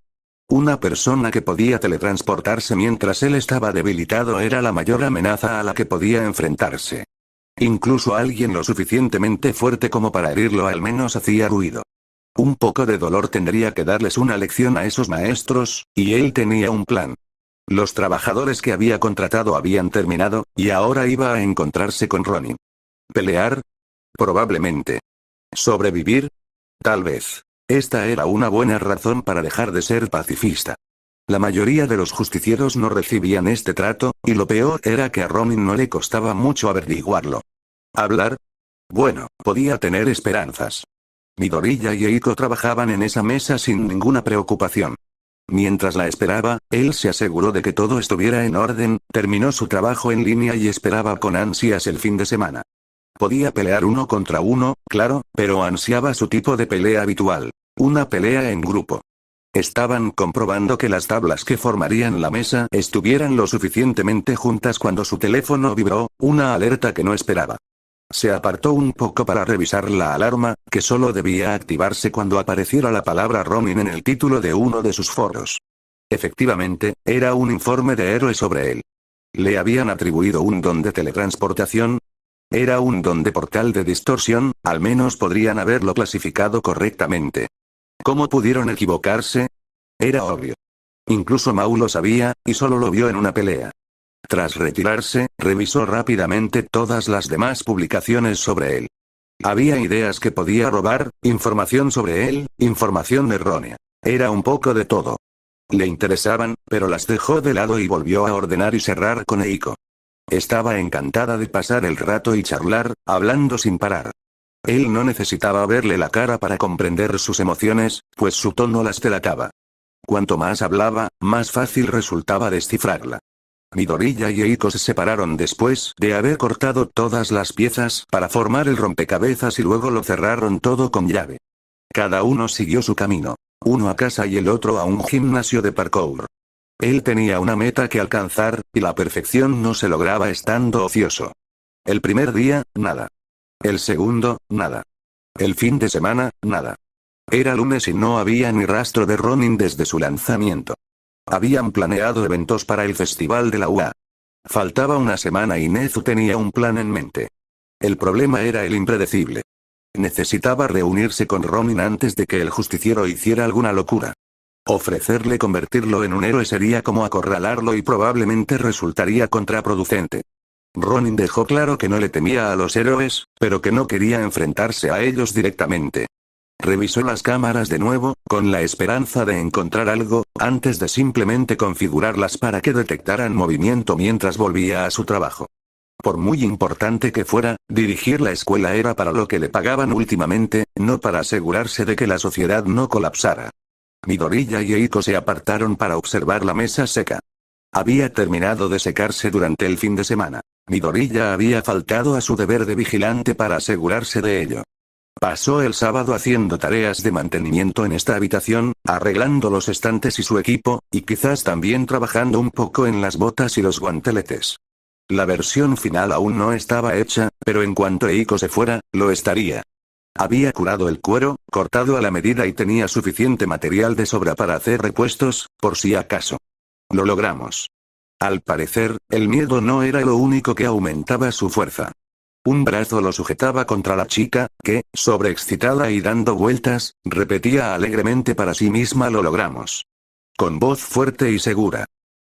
Una persona que podía teletransportarse mientras él estaba debilitado era la mayor amenaza a la que podía enfrentarse. Incluso alguien lo suficientemente fuerte como para herirlo al menos hacía ruido. Un poco de dolor tendría que darles una lección a esos maestros, y él tenía un plan. Los trabajadores que había contratado habían terminado, y ahora iba a encontrarse con Ronin. ¿Pelear? Probablemente. ¿Sobrevivir? Tal vez. Esta era una buena razón para dejar de ser pacifista. La mayoría de los justicieros no recibían este trato, y lo peor era que a Ronin no le costaba mucho averiguarlo. ¿Hablar? Bueno, podía tener esperanzas. Midoriya y Eiko trabajaban en esa mesa sin ninguna preocupación. Mientras la esperaba, él se aseguró de que todo estuviera en orden, terminó su trabajo en línea y esperaba con ansias el fin de semana. Podía pelear uno contra uno, claro, pero ansiaba su tipo de pelea habitual. Una pelea en grupo. Estaban comprobando que las tablas que formarían la mesa estuvieran lo suficientemente juntas cuando su teléfono vibró, una alerta que no esperaba. Se apartó un poco para revisar la alarma, que solo debía activarse cuando apareciera la palabra Ronin en el título de uno de sus foros. Efectivamente, era un informe de héroe sobre él. ¿Le habían atribuido un don de teletransportación? Era un don de portal de distorsión, al menos podrían haberlo clasificado correctamente. ¿Cómo pudieron equivocarse? Era obvio. Incluso Mau lo sabía, y solo lo vio en una pelea. Tras retirarse, revisó rápidamente todas las demás publicaciones sobre él. Había ideas que podía robar, información sobre él, información errónea. Era un poco de todo. Le interesaban, pero las dejó de lado y volvió a ordenar y cerrar con Eiko. Estaba encantada de pasar el rato y charlar, hablando sin parar. Él no necesitaba verle la cara para comprender sus emociones, pues su tono las delataba. Cuanto más hablaba, más fácil resultaba descifrarla. Midoriya y Eiko se separaron después de haber cortado todas las piezas para formar el rompecabezas y luego lo cerraron todo con llave. Cada uno siguió su camino. Uno a casa y el otro a un gimnasio de parkour. Él tenía una meta que alcanzar, y la perfección no se lograba estando ocioso. El primer día, nada. El segundo, nada. El fin de semana, nada. Era lunes y no había ni rastro de Ronin desde su lanzamiento. Habían planeado eventos para el festival de la UA. Faltaba una semana y Nezu tenía un plan en mente. El problema era el impredecible. Necesitaba reunirse con Ronin antes de que el justiciero hiciera alguna locura. Ofrecerle convertirlo en un héroe sería como acorralarlo y probablemente resultaría contraproducente. Ronin dejó claro que no le temía a los héroes, pero que no quería enfrentarse a ellos directamente. Revisó las cámaras de nuevo, con la esperanza de encontrar algo, antes de simplemente configurarlas para que detectaran movimiento mientras volvía a su trabajo. Por muy importante que fuera, dirigir la escuela era para lo que le pagaban últimamente, no para asegurarse de que la sociedad no colapsara. Midoriya y Eiko se apartaron para observar la mesa seca. Había terminado de secarse durante el fin de semana. Midoriya había faltado a su deber de vigilante para asegurarse de ello. Pasó el sábado haciendo tareas de mantenimiento en esta habitación, arreglando los estantes y su equipo, y quizás también trabajando un poco en las botas y los guanteletes. La versión final aún no estaba hecha, pero en cuanto Eiko se fuera, lo estaría. Había curado el cuero, cortado a la medida y tenía suficiente material de sobra para hacer repuestos, por si acaso. Lo logramos. Al parecer, el miedo no era lo único que aumentaba su fuerza. Un brazo lo sujetaba contra la chica, que, sobreexcitada y dando vueltas, repetía alegremente para sí misma: lo logramos. Con voz fuerte y segura.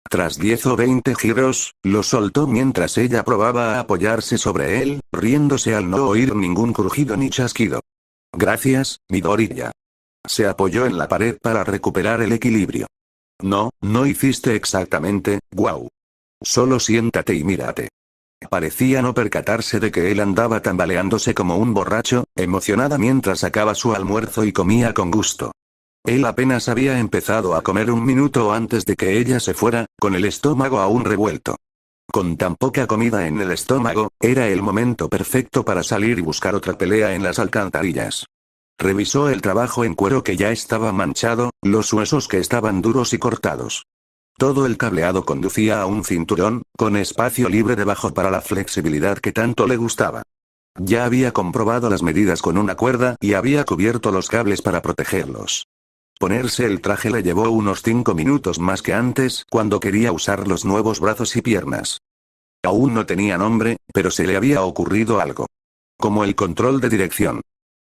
Tras 10 o 20 giros, lo soltó mientras ella probaba a apoyarse sobre él, riéndose al no oír ningún crujido ni chasquido. Gracias, Midoriya. Se apoyó en la pared para recuperar el equilibrio. No, no hiciste exactamente, guau. Solo siéntate y mírate. Parecía no percatarse de que él andaba tambaleándose como un borracho, emocionada mientras sacaba su almuerzo y comía con gusto. Él apenas había empezado a comer un minuto antes de que ella se fuera, con el estómago aún revuelto. Con tan poca comida en el estómago, era el momento perfecto para salir y buscar otra pelea en las alcantarillas. Revisó el trabajo en cuero que ya estaba manchado, los huesos que estaban duros y cortados. Todo el cableado conducía a un cinturón, con espacio libre debajo para la flexibilidad que tanto le gustaba. Ya había comprobado las medidas con una cuerda y había cubierto los cables para protegerlos. Ponerse el traje le llevó unos 5 minutos más que antes, cuando quería usar los nuevos brazos y piernas. Aún no tenía nombre, pero se le había ocurrido algo. Como el control de dirección.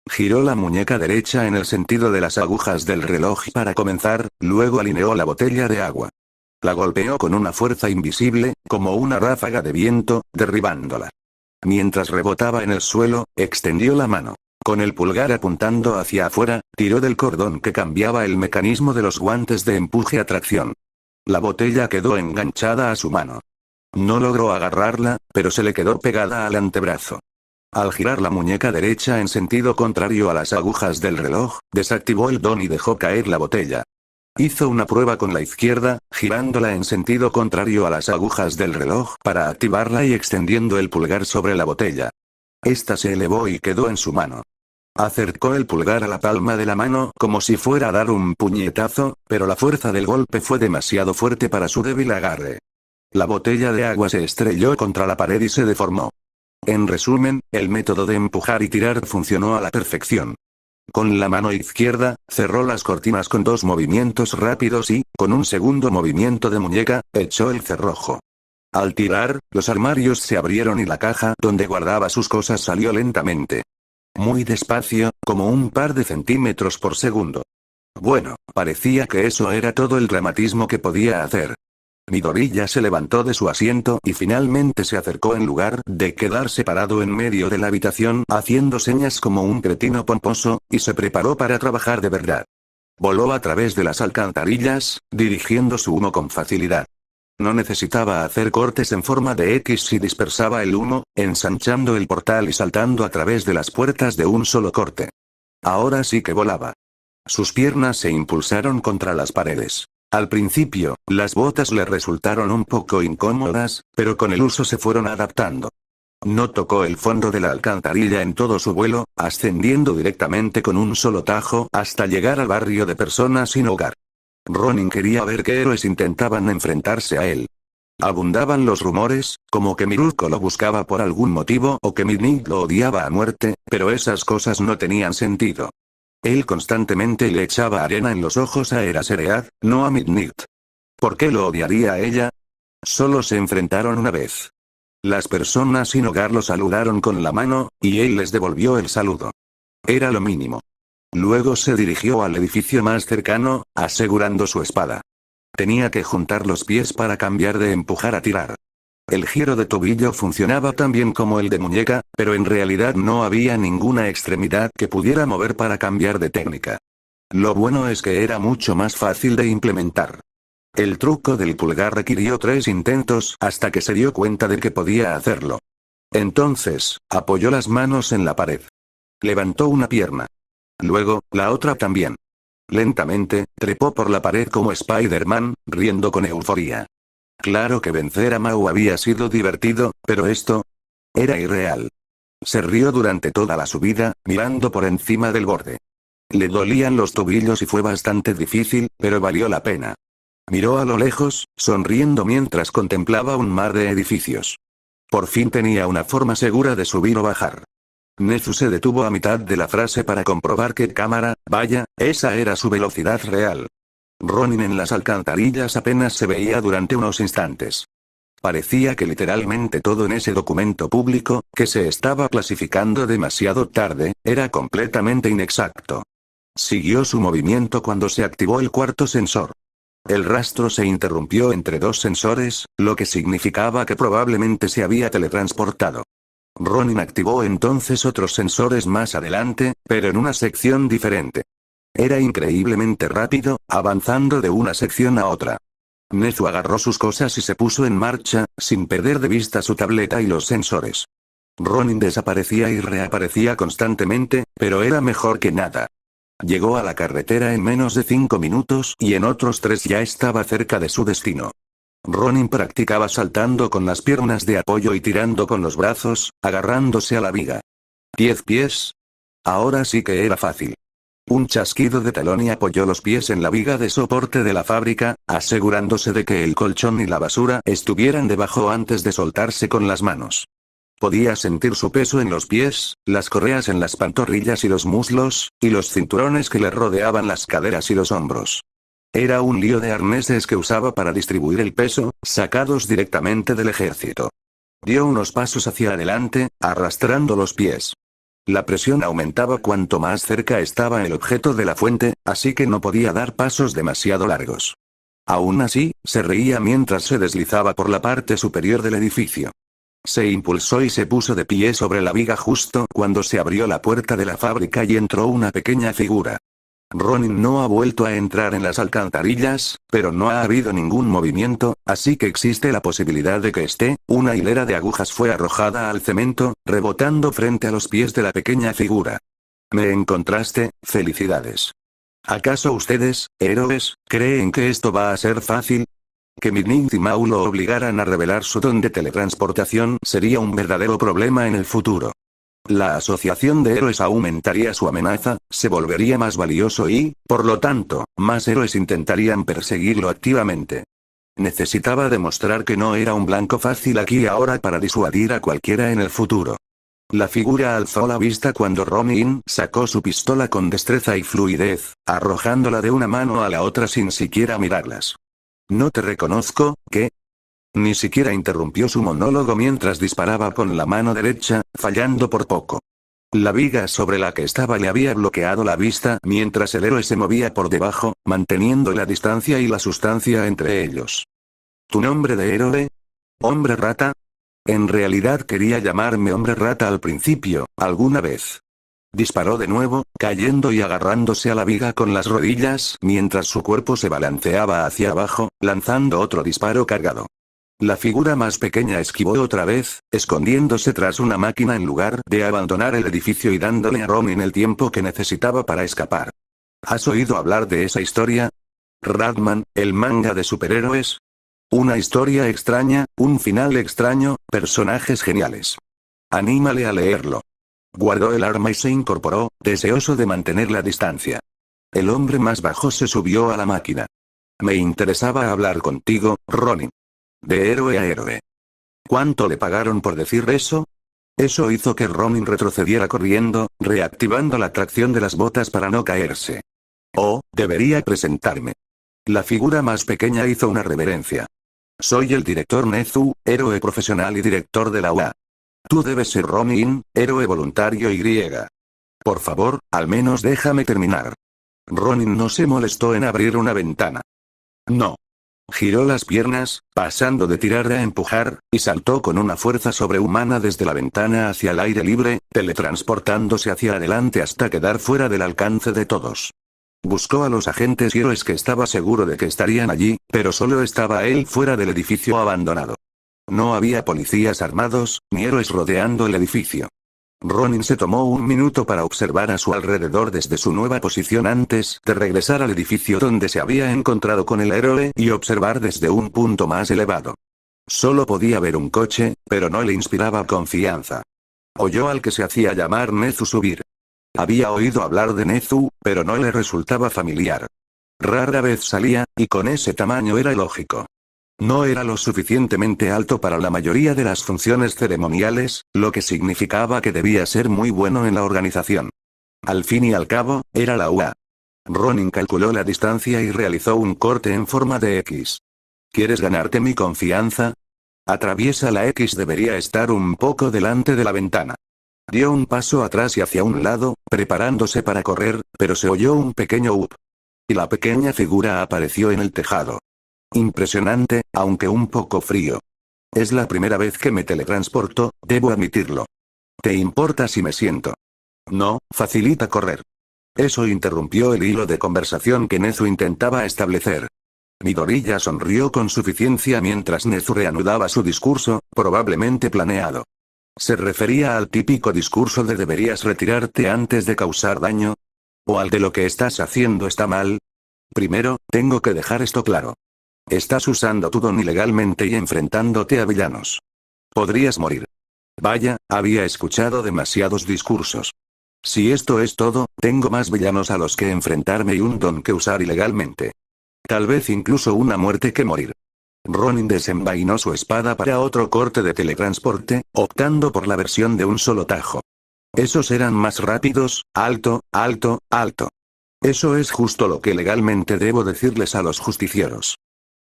Giró la muñeca derecha en el sentido de las agujas del reloj para comenzar, luego alineó la botella de agua. La golpeó con una fuerza invisible, como una ráfaga de viento, derribándola. Mientras rebotaba en el suelo, extendió la mano. Con el pulgar apuntando hacia afuera, tiró del cordón que cambiaba el mecanismo de los guantes de empuje a tracción. La botella quedó enganchada a su mano. No logró agarrarla, pero se le quedó pegada al antebrazo. Al girar la muñeca derecha en sentido contrario a las agujas del reloj, desactivó el don y dejó caer la botella. Hizo una prueba con la izquierda, girándola en sentido contrario a las agujas del reloj para activarla y extendiendo el pulgar sobre la botella. Esta se elevó y quedó en su mano. Acercó el pulgar a la palma de la mano como si fuera a dar un puñetazo, pero la fuerza del golpe fue demasiado fuerte para su débil agarre. La botella de agua se estrelló contra la pared y se deformó. En resumen, el método de empujar y tirar funcionó a la perfección. Con la mano izquierda, cerró las cortinas con 2 movimientos rápidos y, con un segundo movimiento de muñeca, echó el cerrojo. Al tirar, los armarios se abrieron y la caja donde guardaba sus cosas salió lentamente. Muy despacio, como un par de centímetros por segundo. Bueno, parecía que eso era todo el dramatismo que podía hacer. Midoriya se levantó de su asiento y finalmente se acercó en lugar de quedarse parado en medio de la habitación haciendo señas como un cretino pomposo, y se preparó para trabajar de verdad. Voló a través de las alcantarillas, dirigiendo su humo con facilidad. No necesitaba hacer cortes en forma de X si dispersaba el humo, ensanchando el portal y saltando a través de las puertas de un solo corte. Ahora sí que volaba. Sus piernas se impulsaron contra las paredes. Al principio, las botas le resultaron un poco incómodas, pero con el uso se fueron adaptando. No tocó el fondo de la alcantarilla en todo su vuelo, ascendiendo directamente con un solo tajo hasta llegar al barrio de personas sin hogar. Ronin quería ver qué héroes intentaban enfrentarse a él. Abundaban los rumores, como que Miruko lo buscaba por algún motivo o que Midnight lo odiaba a muerte, pero esas cosas no tenían sentido. Él constantemente le echaba arena en los ojos a Eraserhead, no a Midnight. ¿Por qué lo odiaría a ella? Solo se enfrentaron una vez. Las personas sin hogar lo saludaron con la mano, y él les devolvió el saludo. Era lo mínimo. Luego se dirigió al edificio más cercano, asegurando su espada. Tenía que juntar los pies para cambiar de empujar a tirar. El giro de tobillo funcionaba tan bien como el de muñeca, pero en realidad no había ninguna extremidad que pudiera mover para cambiar de técnica. Lo bueno es que era mucho más fácil de implementar. El truco del pulgar requirió 3 intentos hasta que se dio cuenta de que podía hacerlo. Entonces, apoyó las manos en la pared. Levantó una pierna. Luego, la otra también. Lentamente, trepó por la pared como Spider-Man, riendo con euforía. Claro que vencer a Mao había sido divertido, pero esto era irreal. Se rió durante toda la subida, mirando por encima del borde. Le dolían los tobillos y fue bastante difícil, pero valió la pena. Miró a lo lejos, sonriendo mientras contemplaba un mar de edificios. Por fin tenía una forma segura de subir o bajar. Nezu se detuvo a mitad de la frase para comprobar que cámara, vaya, esa era su velocidad real. Ronin en las alcantarillas apenas se veía durante unos instantes. Parecía que literalmente todo en ese documento público, que se estaba clasificando demasiado tarde, era completamente inexacto. Siguió su movimiento cuando se activó el cuarto sensor. El rastro se interrumpió entre dos sensores, lo que significaba que probablemente se había teletransportado. Ronin activó entonces otros sensores más adelante, pero en una sección diferente. Era increíblemente rápido, avanzando de una sección a otra. Nezu agarró sus cosas y se puso en marcha, sin perder de vista su tableta y los sensores. Ronin desaparecía y reaparecía constantemente, pero era mejor que nada. Llegó a la carretera en menos de 5 minutos y en otros 3 ya estaba cerca de su destino. Ronin practicaba saltando con las piernas de apoyo y tirando con los brazos, agarrándose a la viga. 10 pies. Ahora sí que era fácil. Un chasquido de talón y apoyó los pies en la viga de soporte de la fábrica, asegurándose de que el colchón y la basura estuvieran debajo antes de soltarse con las manos. Podía sentir su peso en los pies, las correas en las pantorrillas y los muslos, y los cinturones que le rodeaban las caderas y los hombros. Era un lío de arneses que usaba para distribuir el peso, sacados directamente del ejército. Dio unos pasos hacia adelante, arrastrando los pies. La presión aumentaba cuanto más cerca estaba el objeto de la fuente, así que no podía dar pasos demasiado largos. Aún así, se reía mientras se deslizaba por la parte superior del edificio. Se impulsó y se puso de pie sobre la viga justo cuando se abrió la puerta de la fábrica y entró una pequeña figura. Ronin no ha vuelto a entrar en las alcantarillas, pero no ha habido ningún movimiento, así que existe la posibilidad de que esté. Una hilera de agujas fue arrojada al cemento, rebotando frente a los pies de la pequeña figura. Me encontraste, felicidades. ¿Acaso ustedes, héroes, creen que esto va a ser fácil? Que Midnight y Mau lo obligaran a revelar su don de teletransportación sería un verdadero problema en el futuro. La asociación de héroes aumentaría su amenaza, se volvería más valioso y, por lo tanto, más héroes intentarían perseguirlo activamente. Necesitaba demostrar que no era un blanco fácil aquí y ahora para disuadir a cualquiera en el futuro. La figura alzó la vista cuando Ronin sacó su pistola con destreza y fluidez, arrojándola de una mano a la otra sin siquiera mirarlas. ¿No te reconozco, qué? Ni siquiera interrumpió su monólogo mientras disparaba con la mano derecha, fallando por poco. La viga sobre la que estaba le había bloqueado la vista mientras el héroe se movía por debajo, manteniendo la distancia y la sustancia entre ellos. ¿Tu nombre de héroe? ¿Hombre rata? En realidad quería llamarme hombre rata al principio, alguna vez. Disparó de nuevo, cayendo y agarrándose a la viga con las rodillas mientras su cuerpo se balanceaba hacia abajo, lanzando otro disparo cargado. La figura más pequeña esquivó otra vez, escondiéndose tras una máquina en lugar de abandonar el edificio y dándole a Ronin el tiempo que necesitaba para escapar. ¿Has oído hablar de esa historia? Ratman, el manga de superhéroes. Una historia extraña, un final extraño, personajes geniales. Anímale a leerlo. Guardó el arma y se incorporó, deseoso de mantener la distancia. El hombre más bajo se subió a la máquina. Me interesaba hablar contigo, Ronin. De héroe a héroe. ¿Cuánto le pagaron por decir eso? Eso hizo que Ronin retrocediera corriendo, reactivando la tracción de las botas para no caerse. Oh, debería presentarme. La figura más pequeña hizo una reverencia. Soy el director Nezu, héroe profesional y director de la UA. Tú debes ser Ronin, héroe voluntario y griega. Por favor, al menos déjame terminar. Ronin no se molestó en abrir una ventana. No. Giró las piernas, pasando de tirar a empujar, y saltó con una fuerza sobrehumana desde la ventana hacia el aire libre, teletransportándose hacia adelante hasta quedar fuera del alcance de todos. Buscó a los agentes y héroes que estaba seguro de que estarían allí, pero solo estaba él fuera del edificio abandonado. No había policías armados, ni héroes rodeando el edificio. Ronin se tomó un minuto para observar a su alrededor desde su nueva posición antes de regresar al edificio donde se había encontrado con el héroe y observar desde un punto más elevado. Solo podía ver un coche, pero no le inspiraba confianza. Oyó al que se hacía llamar Nezu subir. Había oído hablar de Nezu, pero no le resultaba familiar. Rara vez salía, y con ese tamaño era lógico. No era lo suficientemente alto para la mayoría de las funciones ceremoniales, lo que significaba que debía ser muy bueno en la organización. Al fin y al cabo, era la UA. Ronin calculó la distancia y realizó un corte en forma de X. ¿Quieres ganarte mi confianza? Atraviesa la X, debería estar un poco delante de la ventana. Dio un paso atrás y hacia un lado, preparándose para correr, pero se oyó un pequeño up. Y la pequeña figura apareció en el tejado. Impresionante, aunque un poco frío. Es la primera vez que me teletransporto, debo admitirlo. ¿Te importa si me siento? No, facilita correr. Eso interrumpió el hilo de conversación que Nezu intentaba establecer. Midoriya sonrió con suficiencia mientras Nezu reanudaba su discurso, probablemente planeado. ¿Se refería al típico discurso de deberías retirarte antes de causar daño? ¿O al de lo que estás haciendo está mal? Primero, tengo que dejar esto claro. Estás usando tu don ilegalmente y enfrentándote a villanos. Podrías morir. Vaya, había escuchado demasiados discursos. Si esto es todo, tengo más villanos a los que enfrentarme y un don que usar ilegalmente. Tal vez incluso una muerte que morir. Ronin desenvainó su espada para otro corte de teletransporte, optando por la versión de un solo tajo. Esos eran más rápidos, alto, alto, alto. Eso es justo lo que legalmente debo decirles a los justicieros.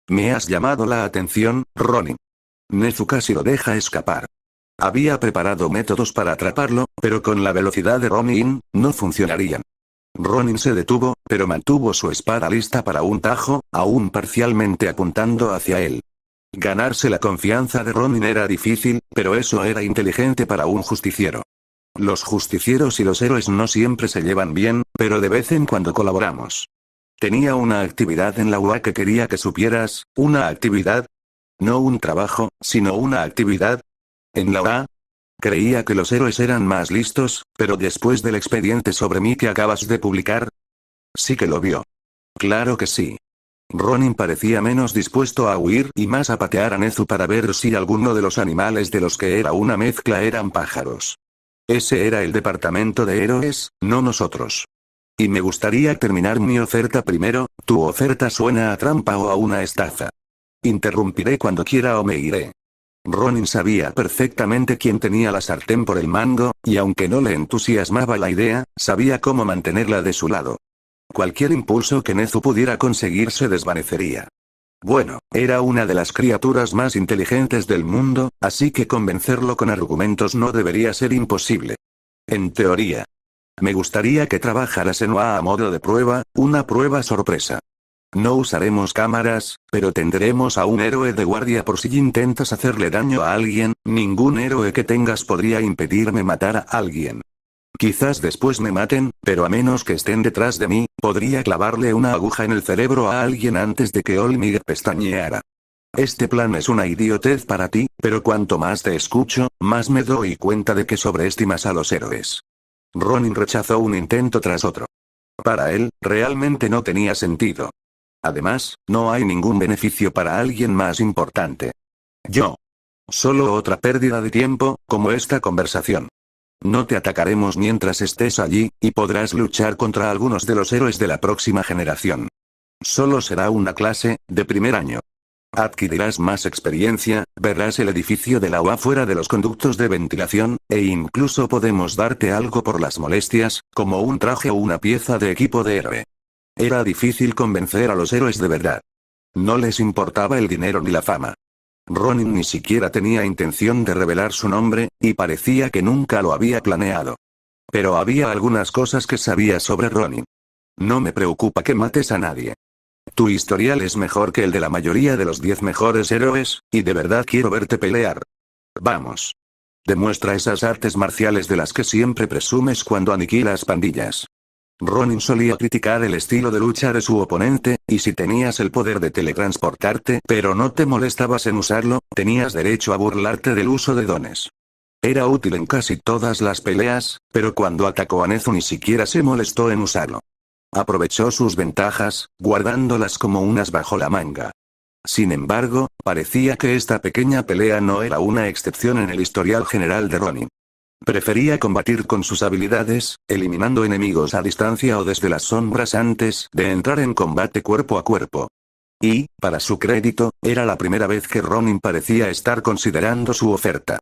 Me has llamado la atención, Ronin. Nezu casi lo deja escapar. Había preparado métodos para atraparlo, pero con la velocidad de Ronin, no funcionarían. Ronin se detuvo, pero mantuvo su espada lista para un tajo, aún parcialmente apuntando hacia él. Ganarse la confianza de Ronin era difícil, pero eso era inteligente para un justiciero. Los justicieros y los héroes no siempre se llevan bien, pero de vez en cuando colaboramos. Tenía una actividad en la UA que quería que supieras, ¿una actividad? No un trabajo, sino una actividad. En la UA, creía que los héroes eran más listos, pero después del expediente sobre mí que acabas de publicar, sí que lo vio. Claro que sí. Ronin parecía menos dispuesto a huir y más a patear a Nezu para ver si alguno de los animales de los que era una mezcla eran pájaros. Ese era el departamento de héroes, no nosotros. Y me gustaría terminar mi oferta primero. Tu oferta suena a trampa o a una estafa. Interrumpiré cuando quiera o me iré. Ronin sabía perfectamente quién tenía la sartén por el mango, y aunque no le entusiasmaba la idea, sabía cómo mantenerla de su lado. Cualquier impulso que Nezu pudiera conseguir se desvanecería. Bueno, era una de las criaturas más inteligentes del mundo, así que convencerlo con argumentos no debería ser imposible. En teoría. Me gustaría que trabajaras en UA a modo de prueba, una prueba sorpresa. No usaremos cámaras, pero tendremos a un héroe de guardia por si intentas hacerle daño a alguien. Ningún héroe que tengas podría impedirme matar a alguien. Quizás después me maten, pero a menos que estén detrás de mí, podría clavarle una aguja en el cerebro a alguien antes de que Olmig pestañeara. Este plan es una idiotez para ti, pero cuanto más te escucho, más me doy cuenta de que sobreestimas a los héroes. Ronin rechazó un intento tras otro. Para él, realmente no tenía sentido. Además, no hay ningún beneficio para alguien más importante. Yo. Solo otra pérdida de tiempo, como esta conversación. No te atacaremos mientras estés allí, y podrás luchar contra algunos de los héroes de la próxima generación. Solo será una clase, de primer año. Adquirirás más experiencia, verás el edificio de la UA fuera de los conductos de ventilación, e incluso podemos darte algo por las molestias, como un traje o una pieza de equipo de héroe. Era difícil convencer a los héroes de verdad. No les importaba el dinero ni la fama. Ronin ni siquiera tenía intención de revelar su nombre, y parecía que nunca lo había planeado. Pero había algunas cosas que sabía sobre Ronin. No me preocupa que mates a nadie. Tu historial es mejor que el de la mayoría de los 10 mejores héroes, y de verdad quiero verte pelear. Vamos. Demuestra esas artes marciales de las que siempre presumes cuando aniquilas pandillas. Ronin solía criticar el estilo de lucha de su oponente, y si tenías el poder de teletransportarte pero no te molestabas en usarlo, tenías derecho a burlarte del uso de dones. Era útil en casi todas las peleas, pero cuando atacó a Nezu ni siquiera se molestó en usarlo. Aprovechó sus ventajas, guardándolas como unas bajo la manga. Sin embargo, parecía que esta pequeña pelea no era una excepción en el historial general de Ronin. Prefería combatir con sus habilidades, eliminando enemigos a distancia o desde las sombras antes de entrar en combate cuerpo a cuerpo. Y, para su crédito, era la primera vez que Ronin parecía estar considerando su oferta.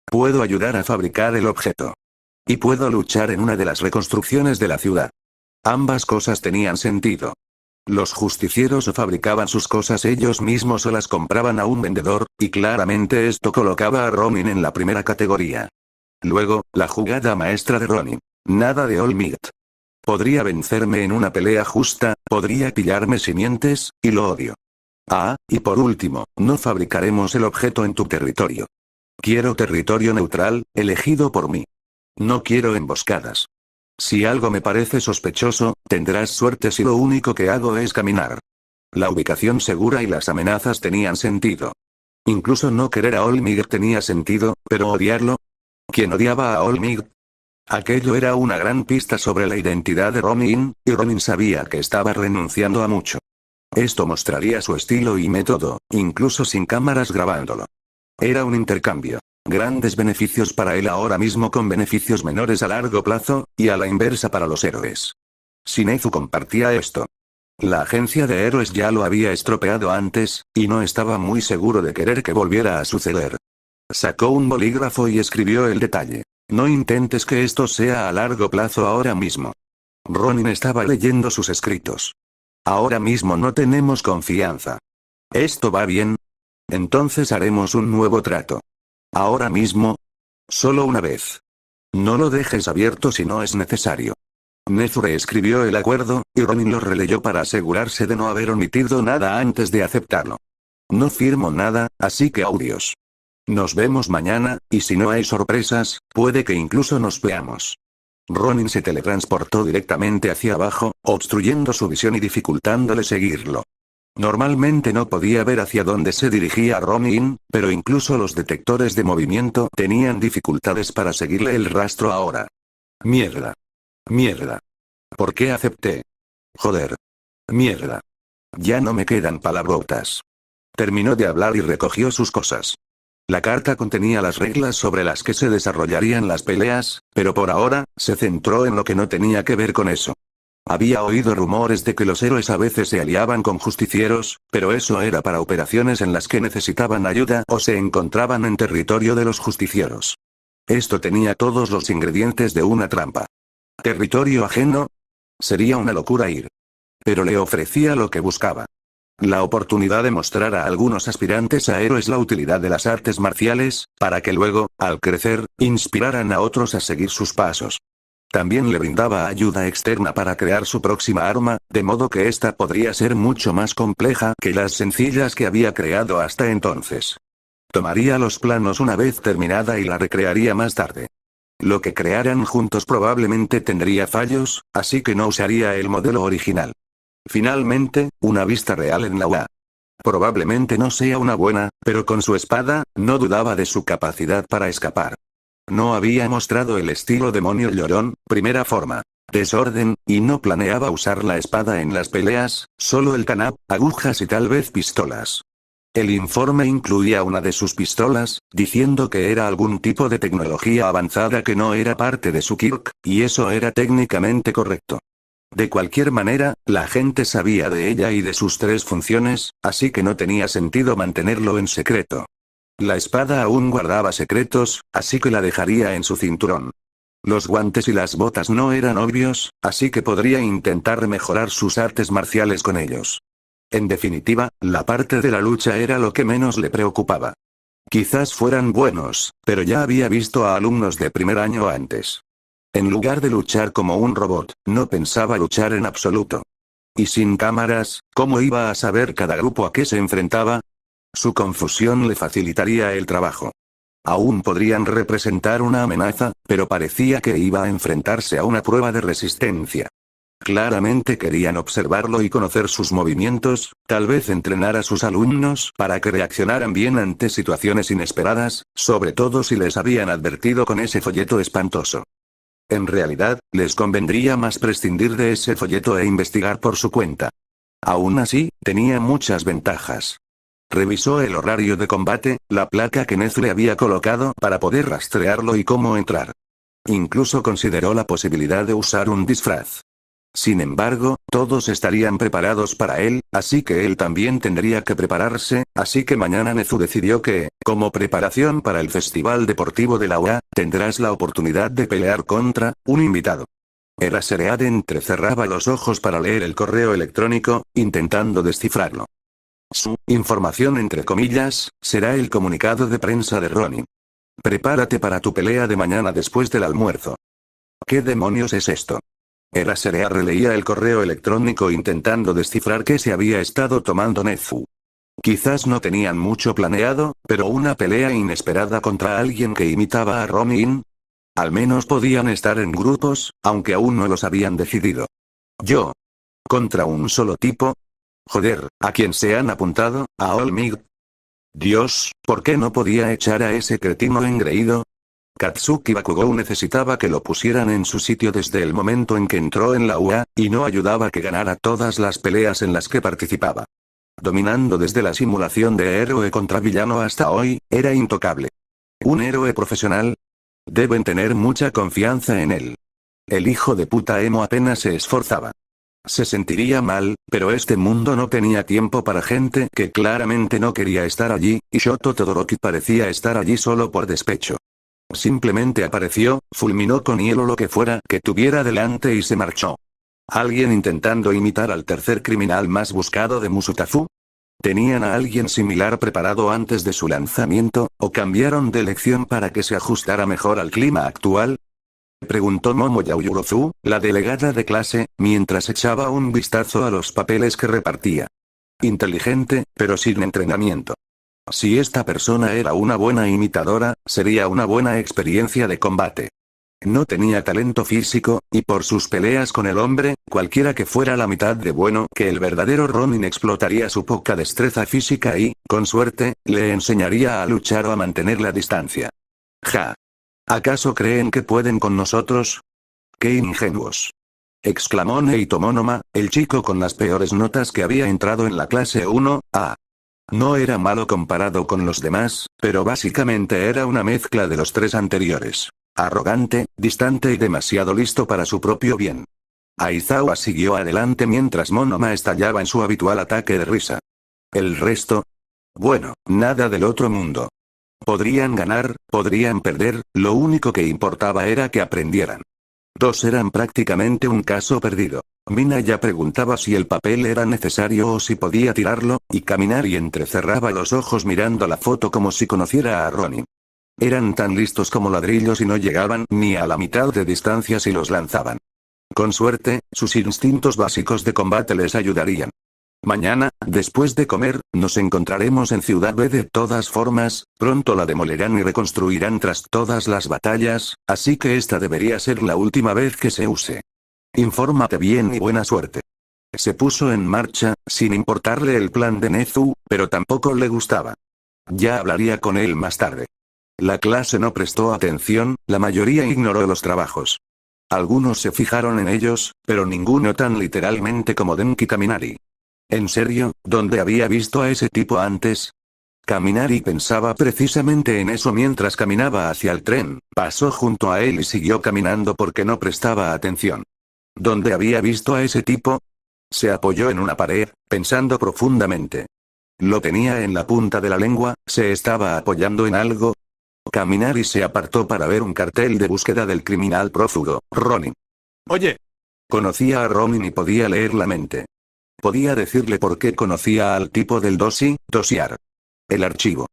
Puedo ayudar a fabricar el objeto. Y puedo luchar en una de las reconstrucciones de la ciudad. Ambas cosas tenían sentido. Los justicieros o fabricaban sus cosas ellos mismos o las compraban a un vendedor, y claramente esto colocaba a Ronin en la primera categoría. Luego, la jugada maestra de Ronin. Nada de All Might. Podría vencerme en una pelea justa, podría pillarme simientes, y lo odio. Ah, y por último, no fabricaremos el objeto en tu territorio. Quiero territorio neutral, elegido por mí. No quiero emboscadas. Si algo me parece sospechoso, tendrás suerte si lo único que hago es caminar. La ubicación segura y las amenazas tenían sentido. Incluso no querer a Olmig tenía sentido, pero odiarlo. ¿Quién odiaba a Olmig? Aquello era una gran pista sobre la identidad de Ronin, y Ronin sabía que estaba renunciando a mucho. Esto mostraría su estilo y método, incluso sin cámaras grabándolo. Era un intercambio. Grandes beneficios para él ahora mismo con beneficios menores a largo plazo, y a la inversa para los héroes. Si Nezu compartía esto. La agencia de héroes ya lo había estropeado antes, y no estaba muy seguro de querer que volviera a suceder. Sacó un bolígrafo y escribió el detalle. No intentes que esto sea a largo plazo ahora mismo. Ronin estaba leyendo sus escritos. Ahora mismo no tenemos confianza. ¿Esto va bien? Entonces haremos un nuevo trato. ¿Ahora mismo? Solo una vez. No lo dejes abierto si no es necesario. Nezu reescribió el acuerdo, y Ronin lo releyó para asegurarse de no haber omitido nada antes de aceptarlo. No firmo nada, así que audios. Nos vemos mañana, y si no hay sorpresas, puede que incluso nos veamos. Ronin se teletransportó directamente hacia abajo, obstruyendo su visión y dificultándole seguirlo. Normalmente no podía ver hacia dónde se dirigía Ronin, pero incluso los detectores de movimiento tenían dificultades para seguirle el rastro ahora. Mierda. Mierda. ¿Por qué acepté? Joder. Mierda. Ya no me quedan palabrotas. Terminó de hablar y recogió sus cosas. La carta contenía las reglas sobre las que se desarrollarían las peleas, pero por ahora, se centró en lo que no tenía que ver con eso. Había oído rumores de que los héroes a veces se aliaban con justicieros, pero eso era para operaciones en las que necesitaban ayuda o se encontraban en territorio de los justicieros. Esto tenía todos los ingredientes de una trampa. ¿Territorio ajeno? Sería una locura ir. Pero le ofrecía lo que buscaba. La oportunidad de mostrar a algunos aspirantes a héroes la utilidad de las artes marciales, para que luego, al crecer, inspiraran a otros a seguir sus pasos. También le brindaba ayuda externa para crear su próxima arma, de modo que ésta podría ser mucho más compleja que las sencillas que había creado hasta entonces. Tomaría los planos una vez terminada y la recrearía más tarde. Lo que crearan juntos probablemente tendría fallos, así que no usaría el modelo original. Finalmente, una vista real en la UA. Probablemente no sea una buena, pero con su espada, no dudaba de su capacidad para escapar. No había mostrado el estilo demonio llorón, primera forma. Desorden, y no planeaba usar la espada en las peleas, solo el canap, agujas y tal vez pistolas. El informe incluía una de sus pistolas, diciendo que era algún tipo de tecnología avanzada que no era parte de su Kirk, y eso era técnicamente correcto. De cualquier manera, la gente sabía de ella y de sus 3 funciones, así que no tenía sentido mantenerlo en secreto. La espada aún guardaba secretos, así que la dejaría en su cinturón. Los guantes y las botas no eran obvios, así que podría intentar mejorar sus artes marciales con ellos. En definitiva, la parte de la lucha era lo que menos le preocupaba. Quizás fueran buenos, pero ya había visto a alumnos de primer año antes. En lugar de luchar como un robot, no pensaba luchar en absoluto. Y sin cámaras, ¿cómo iba a saber cada grupo a qué se enfrentaba? Su confusión le facilitaría el trabajo. Aún podrían representar una amenaza, pero parecía que iba a enfrentarse a una prueba de resistencia. Claramente querían observarlo y conocer sus movimientos, tal vez entrenar a sus alumnos para que reaccionaran bien ante situaciones inesperadas, sobre todo si les habían advertido con ese folleto espantoso. En realidad, les convendría más prescindir de ese folleto e investigar por su cuenta. Aún así, tenía muchas ventajas. Revisó el horario de combate, la placa que Nezu le había colocado para poder rastrearlo y cómo entrar. Incluso consideró la posibilidad de usar un disfraz. Sin embargo, todos estarían preparados para él, así que él también tendría que prepararse, así que mañana Nezu decidió que, como preparación para el Festival Deportivo de la UA, tendrás la oportunidad de pelear contra un invitado. Eraserhead entrecerraba los ojos para leer el correo electrónico, intentando descifrarlo. Su información entre comillas será el comunicado de prensa de Ronin. Prepárate para tu pelea de mañana después del almuerzo. ¿Qué demonios es esto? Eraserhead releía el correo electrónico intentando descifrar qué se había estado tomando Nezu. Quizás no tenían mucho planeado, pero una pelea inesperada contra alguien que imitaba a Ronin. Al menos podían estar en grupos, aunque aún no los habían decidido. ¿Yo? ¿Contra un solo tipo? Joder, ¿a quién se han apuntado? ¿A Olmig? Dios, ¿por qué no podía echar a ese cretino engreído? Katsuki Bakugou necesitaba que lo pusieran en su sitio desde el momento en que entró en la UA, y no ayudaba que ganara todas las peleas en las que participaba. Dominando desde la simulación de héroe contra villano hasta hoy, era intocable. ¿Un héroe profesional? Deben tener mucha confianza en él. El hijo de puta emo apenas se esforzaba. Se sentiría mal, pero este mundo no tenía tiempo para gente que claramente no quería estar allí, y Shoto Todoroki parecía estar allí solo por despecho. Simplemente apareció, fulminó con hielo lo que fuera que tuviera delante y se marchó. ¿Alguien intentando imitar al tercer criminal más buscado de Musutafu? ¿Tenían a alguien similar preparado antes de su lanzamiento, o cambiaron de elección para que se ajustara mejor al clima actual? Preguntó Momo Yaoyorozu, la delegada de clase, mientras echaba un vistazo a los papeles que repartía. Inteligente, pero sin entrenamiento. Si esta persona era una buena imitadora, sería una buena experiencia de combate. No tenía talento físico, y por sus peleas con el hombre, cualquiera que fuera la mitad de bueno que el verdadero Ronin explotaría su poca destreza física y, con suerte, le enseñaría a luchar o a mantener la distancia. Ja. ¿Acaso creen que pueden con nosotros? ¡Qué ingenuos! Exclamó Neito Monoma, el chico con las peores notas que había entrado en la clase 1A. No era malo comparado con los demás, pero básicamente era una mezcla de los tres anteriores. Arrogante, distante y demasiado listo para su propio bien. Aizawa siguió adelante mientras Monoma estallaba en su habitual ataque de risa. ¿El resto? Bueno, nada del otro mundo. Podrían ganar, podrían perder, lo único que importaba era que aprendieran. Dos eran prácticamente un caso perdido. Mina ya preguntaba si el papel era necesario o si podía tirarlo, y caminar y entrecerraba los ojos mirando la foto como si conociera a Ronin. Eran tan listos como ladrillos y no llegaban ni a la mitad de distancia si los lanzaban. Con suerte, sus instintos básicos de combate les ayudarían. Mañana, después de comer, nos encontraremos en Ciudad B. De todas formas, pronto la demolerán y reconstruirán tras todas las batallas, así que esta debería ser la última vez que se use. Infórmate bien y buena suerte. Se puso en marcha, sin importarle el plan de Nezu, pero tampoco le gustaba. Ya hablaría con él más tarde. La clase no prestó atención, la mayoría ignoró los trabajos. Algunos se fijaron en ellos, pero ninguno tan literalmente como Denki Kaminari. ¿En serio? ¿Dónde había visto a ese tipo antes? Kaminari pensaba precisamente en eso mientras caminaba hacia el tren, pasó junto a él y siguió caminando porque no prestaba atención. ¿Dónde había visto a ese tipo? Se apoyó en una pared, pensando profundamente. Lo tenía en la punta de la lengua, se estaba apoyando en algo. Kaminari se apartó para ver un cartel de búsqueda del criminal prófugo, Ronin. Oye. Conocía a Ronin y podía leer la mente. Podía decirle por qué conocía al tipo del dossier. El archivo.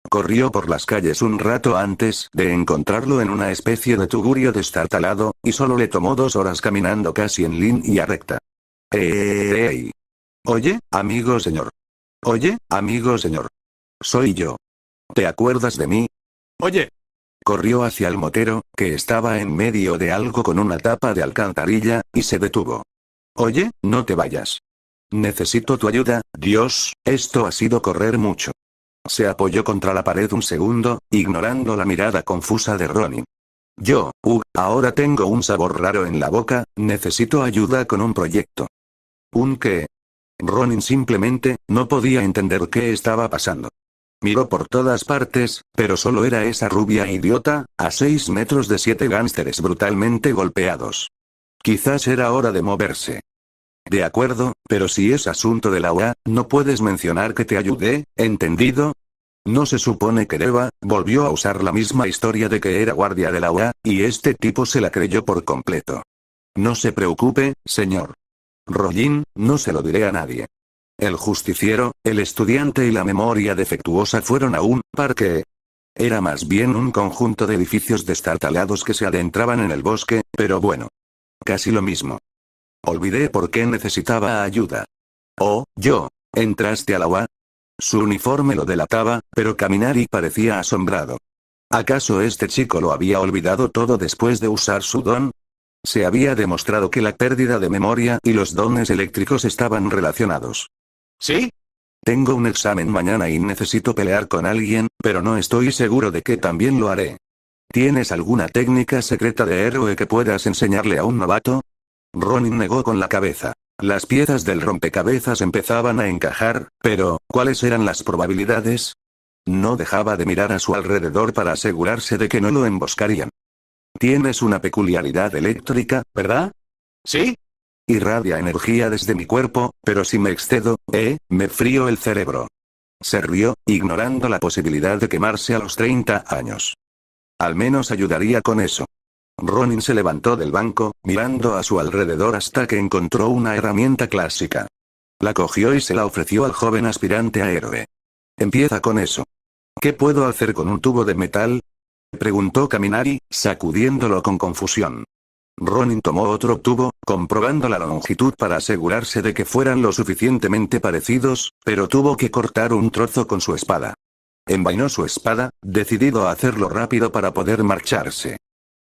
Corrió por las calles un rato antes de encontrarlo en una especie de tugurio destartalado, y solo le tomó 2 horas caminando casi en línea recta. ¡Ey! Oye, amigo señor. Oye, amigo señor. Soy yo. ¿Te acuerdas de mí? Oye. Corrió hacia el motero, que estaba en medio de algo con una tapa de alcantarilla, y se detuvo. Oye, no te vayas. Necesito tu ayuda, Dios, esto ha sido correr mucho. Se apoyó contra la pared un segundo, ignorando la mirada confusa de Ronin. Ahora tengo un sabor raro en la boca, necesito ayuda con un proyecto. ¿Un qué? Ronin simplemente, no podía entender qué estaba pasando. Miró por todas partes, pero solo era esa rubia idiota, a 6 metros de 7 gánsteres brutalmente golpeados. Quizás era hora de moverse. De acuerdo, pero si es asunto de la UA, no puedes mencionar que te ayudé, ¿entendido? No se supone que deba, volvió a usar la misma historia de que era guardia de la UA, y este tipo se la creyó por completo. No se preocupe, señor Rollin, no se lo diré a nadie. El justiciero, el estudiante y la memoria defectuosa fueron a un parque. Era más bien un conjunto de edificios destartalados que se adentraban en el bosque, pero bueno. Casi lo mismo. Olvidé por qué necesitaba ayuda. Oh, yo. ¿Entraste a la UA? Su uniforme lo delataba, pero Kaminari parecía asombrado. ¿Acaso este chico lo había olvidado todo después de usar su don? Se había demostrado que la pérdida de memoria y los dones eléctricos estaban relacionados. ¿Sí? Tengo un examen mañana y necesito pelear con alguien, pero no estoy seguro de que también lo haré. ¿Tienes alguna técnica secreta de héroe que puedas enseñarle a un novato? Ronin negó con la cabeza. Las piezas del rompecabezas empezaban a encajar, pero, ¿cuáles eran las probabilidades? No dejaba de mirar a su alrededor para asegurarse de que no lo emboscarían. Tienes una peculiaridad eléctrica, ¿verdad? ¿Sí? Irradia energía desde mi cuerpo, pero si me excedo, me frío el cerebro. Se rió, ignorando la posibilidad de quemarse a los 30 años. Al menos ayudaría con eso. Ronin se levantó del banco, mirando a su alrededor hasta que encontró una herramienta clásica. La cogió y se la ofreció al joven aspirante a héroe. Empieza con eso. ¿Qué puedo hacer con un tubo de metal? Preguntó Kaminari, sacudiéndolo con confusión. Ronin tomó otro tubo, comprobando la longitud para asegurarse de que fueran lo suficientemente parecidos, pero tuvo que cortar un trozo con su espada. Envainó su espada, decidido a hacerlo rápido para poder marcharse.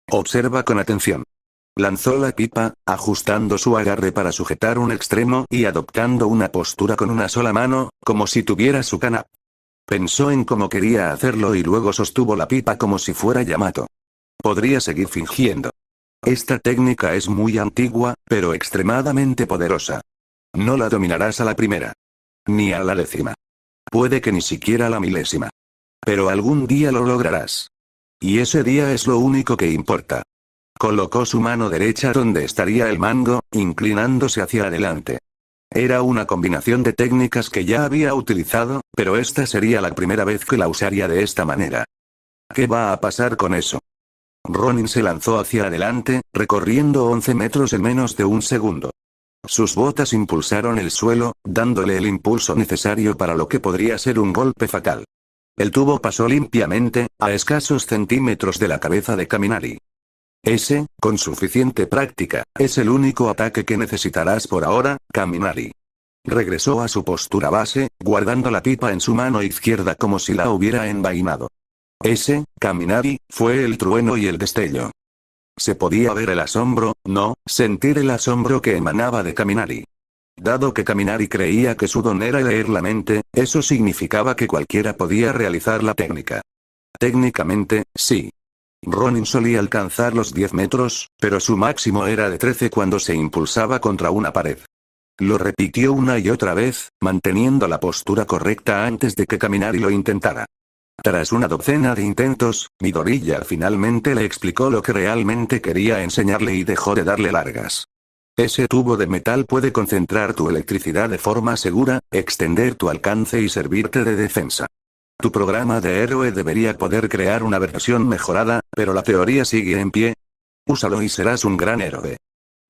Observa con atención. Lanzó la pipa, ajustando su agarre para sujetar un extremo y adoptando una postura con una sola mano, como si tuviera su kana. Pensó en cómo quería hacerlo y luego sostuvo la pipa como si fuera Yamato. Podría seguir fingiendo. Esta técnica es muy antigua, pero extremadamente poderosa. No la dominarás a la primera. Ni a la 10ª. Puede que ni siquiera a la 1000ª. Pero algún día lo lograrás. Y ese día es lo único que importa. Colocó su mano derecha donde estaría el mando, inclinándose hacia adelante. Era una combinación de técnicas que ya había utilizado, pero esta sería la primera vez que la usaría de esta manera. ¿Qué va a pasar con eso? Ronin se lanzó hacia adelante, recorriendo 11 metros en menos de un segundo. Sus botas impulsaron el suelo, dándole el impulso necesario para lo que podría ser un golpe fatal. El tubo pasó limpiamente, a escasos centímetros de la cabeza de Kaminari. Ese, con suficiente práctica, es el único ataque que necesitarás por ahora, Kaminari. Regresó a su postura base, guardando la pipa en su mano izquierda como si la hubiera envainado. Ese, Kaminari, fue el trueno y el destello. Se podía ver el asombro, no, sentir el asombro que emanaba de Kaminari. Dado que Kaminari creía que su don era leer la mente, eso significaba que cualquiera podía realizar la técnica. Técnicamente, sí. Ronin solía alcanzar los 10 metros, pero su máximo era de 13 cuando se impulsaba contra una pared. Lo repitió una y otra vez, manteniendo la postura correcta antes de que Kaminari lo intentara. Tras una docena de intentos, Midoriya finalmente le explicó lo que realmente quería enseñarle y dejó de darle largas. Ese tubo de metal puede concentrar tu electricidad de forma segura, extender tu alcance y servirte de defensa. Tu programa de héroe debería poder crear una versión mejorada, pero la teoría sigue en pie. Úsalo y serás un gran héroe.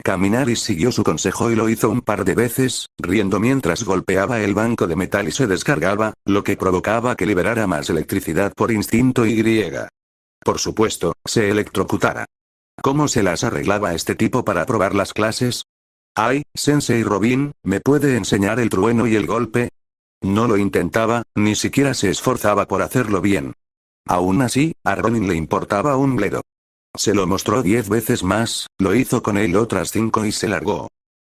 Kaminari siguió su consejo y lo hizo un par de veces, riendo mientras golpeaba el banco de metal y se descargaba, lo que provocaba que liberara más electricidad por instinto y griega. Por supuesto, se electrocutara. ¿Cómo se las arreglaba este tipo para probar las clases? Ay, Sensei Robin, ¿me puede enseñar el trueno y el golpe? No lo intentaba, ni siquiera se esforzaba por hacerlo bien. Aún así, a Ronin le importaba un bledo. Se lo mostró 10 veces más, lo hizo con él otras 5 y se largó.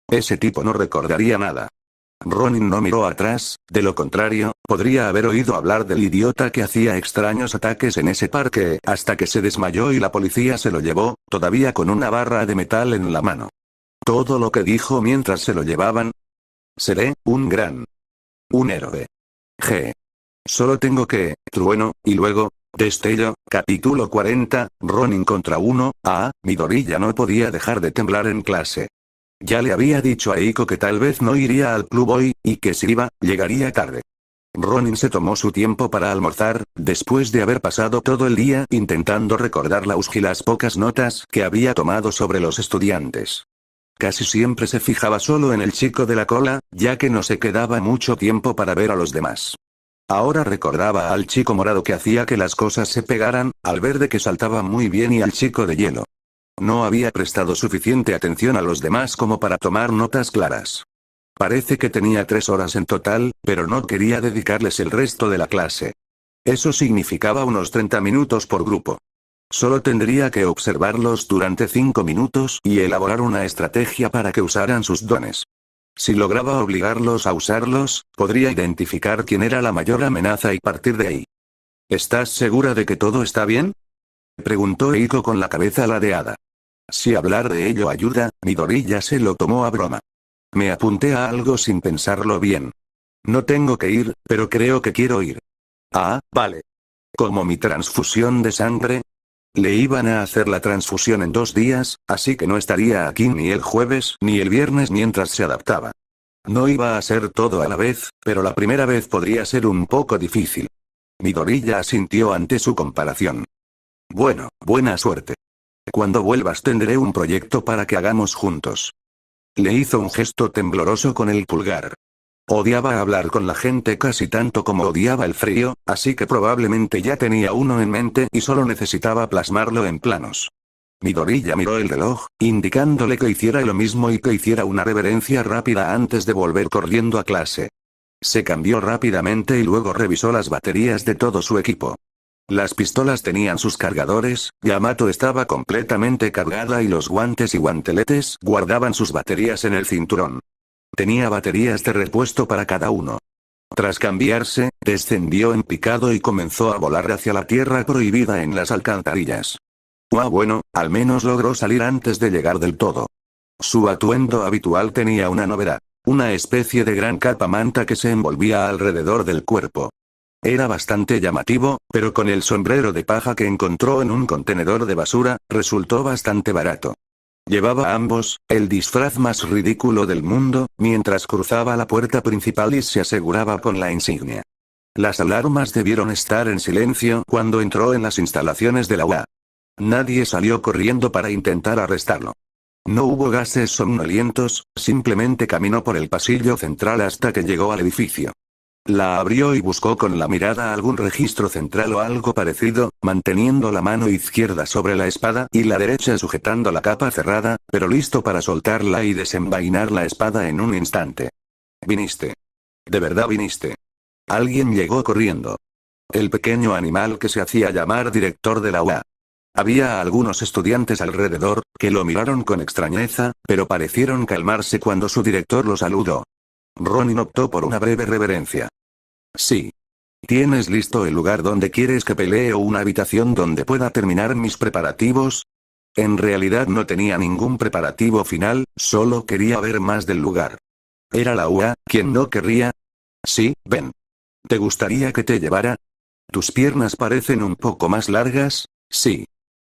Ese tipo no recordaría nada. Ronin no miró atrás, de lo contrario, podría haber oído hablar del idiota que hacía extraños ataques en ese parque hasta que se desmayó y la policía se lo llevó, todavía con una barra de metal en la mano. Todo lo que dijo mientras se lo llevaban. Seré un héroe. Solo tengo que, trueno, y luego, destello, capítulo 40, Ronin contra 1, Midoriya no podía dejar de temblar en clase. Ya le había dicho a Eiko que tal vez no iría al club hoy, y que si iba, llegaría tarde. Ronin se tomó su tiempo para almorzar, después de haber pasado todo el día intentando recordar las pocas notas que había tomado sobre los estudiantes. casi siempre se fijaba solo en el chico de la cola, ya que no se quedaba mucho tiempo para ver a los demás. Ahora recordaba al chico morado que hacía que las cosas se pegaran, al verde que saltaba muy bien y al chico de hielo. No había prestado suficiente atención a los demás como para tomar notas claras. Parece que tenía 3 horas en total, pero no quería dedicarles el resto de la clase. Eso significaba unos 30 minutos por grupo. Solo tendría que observarlos durante 5 minutos y elaborar una estrategia para que usaran sus dones. Si lograba obligarlos a usarlos, podría identificar quién era la mayor amenaza y partir de ahí. ¿Estás segura de que todo está bien?, preguntó Eiko con la cabeza ladeada. Si hablar de ello ayuda, Midori ya se lo tomó a broma. Me apunté a algo sin pensarlo bien. No tengo que ir, pero creo que quiero ir. Ah, vale. ¿Como mi transfusión de sangre? Le iban a hacer la transfusión en 2 días, así que no estaría aquí ni el jueves ni el viernes mientras se adaptaba. No iba a ser todo a la vez, pero la primera vez podría ser un poco difícil. Midori ya asintió ante su comparación. Bueno, buena suerte. Cuando vuelvas tendré un proyecto para que hagamos juntos. Le hizo un gesto tembloroso con el pulgar. Odiaba hablar con la gente casi tanto como odiaba el frío, así que probablemente ya tenía uno en mente y solo necesitaba plasmarlo en planos. Midori ya miró el reloj, indicándole que hiciera lo mismo y que hiciera una reverencia rápida antes de volver corriendo a clase. Se cambió rápidamente y luego revisó las baterías de todo su equipo. Las pistolas tenían sus cargadores, Yamato estaba completamente cargada y los guantes y guanteletes guardaban sus baterías en el cinturón. Tenía baterías de repuesto para cada uno. Tras cambiarse, descendió en picado y comenzó a volar hacia la tierra prohibida en las alcantarillas. Bueno, al menos logró salir antes de llegar del todo. Su atuendo habitual tenía una novedad, una especie de gran capa manta que se envolvía alrededor del cuerpo. Era bastante llamativo, pero con el sombrero de paja que encontró en un contenedor de basura, resultó bastante barato. Llevaba ambos, el disfraz más ridículo del mundo, mientras cruzaba la puerta principal y se aseguraba con la insignia. Las alarmas debieron estar en silencio cuando entró en las instalaciones de la UA. Nadie salió corriendo para intentar arrestarlo. No hubo gases somnolientos, simplemente caminó por el pasillo central hasta que llegó al edificio. La abrió y buscó con la mirada algún registro central o algo parecido, manteniendo la mano izquierda sobre la espada y la derecha sujetando la capa cerrada, pero listo para soltarla y desenvainar la espada en un instante. Viniste. De verdad viniste. Alguien llegó corriendo. El pequeño animal que se hacía llamar director de la UA. Había algunos estudiantes alrededor, que lo miraron con extrañeza, pero parecieron calmarse cuando su director lo saludó. Ronin optó por una breve reverencia. Sí. ¿Tienes listo el lugar donde quieres que pelee o una habitación donde pueda terminar mis preparativos? En realidad no tenía ningún preparativo final, solo quería ver más del lugar. ¿Era la UA, quien no querría? Sí, ven. ¿Te gustaría que te llevara? ¿Tus piernas parecen un poco más largas? Sí.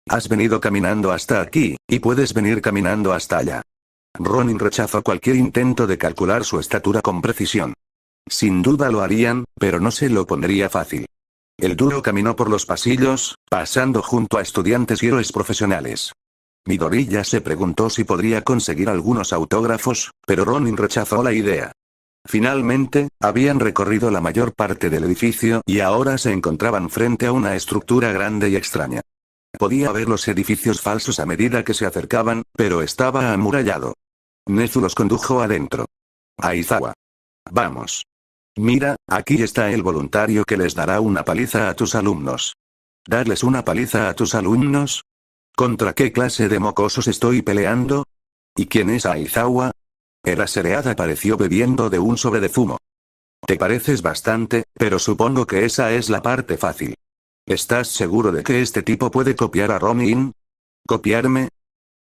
Has venido caminando hasta aquí, y puedes venir caminando hasta allá. Ronin rechazó cualquier intento de calcular su estatura con precisión. Sin duda lo harían, pero no se lo pondría fácil. El duro caminó por los pasillos, pasando junto a estudiantes y héroes profesionales. Midori ya se preguntó si podría conseguir algunos autógrafos, pero Ronin rechazó la idea. Finalmente, habían recorrido la mayor parte del edificio y ahora se encontraban frente a una estructura grande y extraña. Podía ver los edificios falsos a medida que se acercaban, pero estaba amurallado. Nezu los condujo adentro. Aizawa. Vamos. Mira, aquí está el voluntario que les dará una paliza a tus alumnos. ¿Darles una paliza a tus alumnos? ¿Contra qué clase de mocosos estoy peleando? ¿Y quién es Aizawa? Erasereada apareció bebiendo de un sobre de zumo. Te pareces bastante, pero supongo que esa es la parte fácil. ¿Estás seguro de que este tipo puede copiar a Ronin? ¿Copiarme?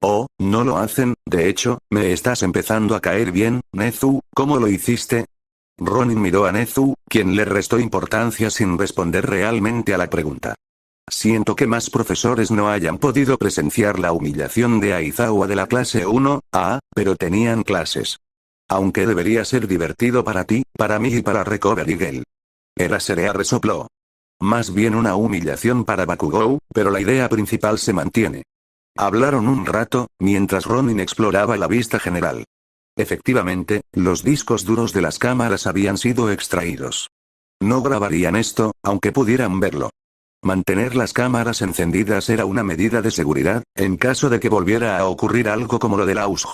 Oh, no lo hacen, de hecho, me estás empezando a caer bien, Nezu, ¿cómo lo hiciste? Ronin miró a Nezu, quien le restó importancia sin responder realmente a la pregunta. Siento que más profesores no hayan podido presenciar la humillación de Aizawa de la clase 1A, pero tenían clases. Aunque debería ser divertido para ti, para mí y para Recovery Girl. Eraserea resopló. Más bien una humillación para Bakugou, pero la idea principal se mantiene. Hablaron un rato, mientras Ronin exploraba la vista general. Efectivamente, los discos duros de las cámaras habían sido extraídos. No grabarían esto, aunque pudieran verlo. Mantener las cámaras encendidas era una medida de seguridad, en caso de que volviera a ocurrir algo como lo de Lausch.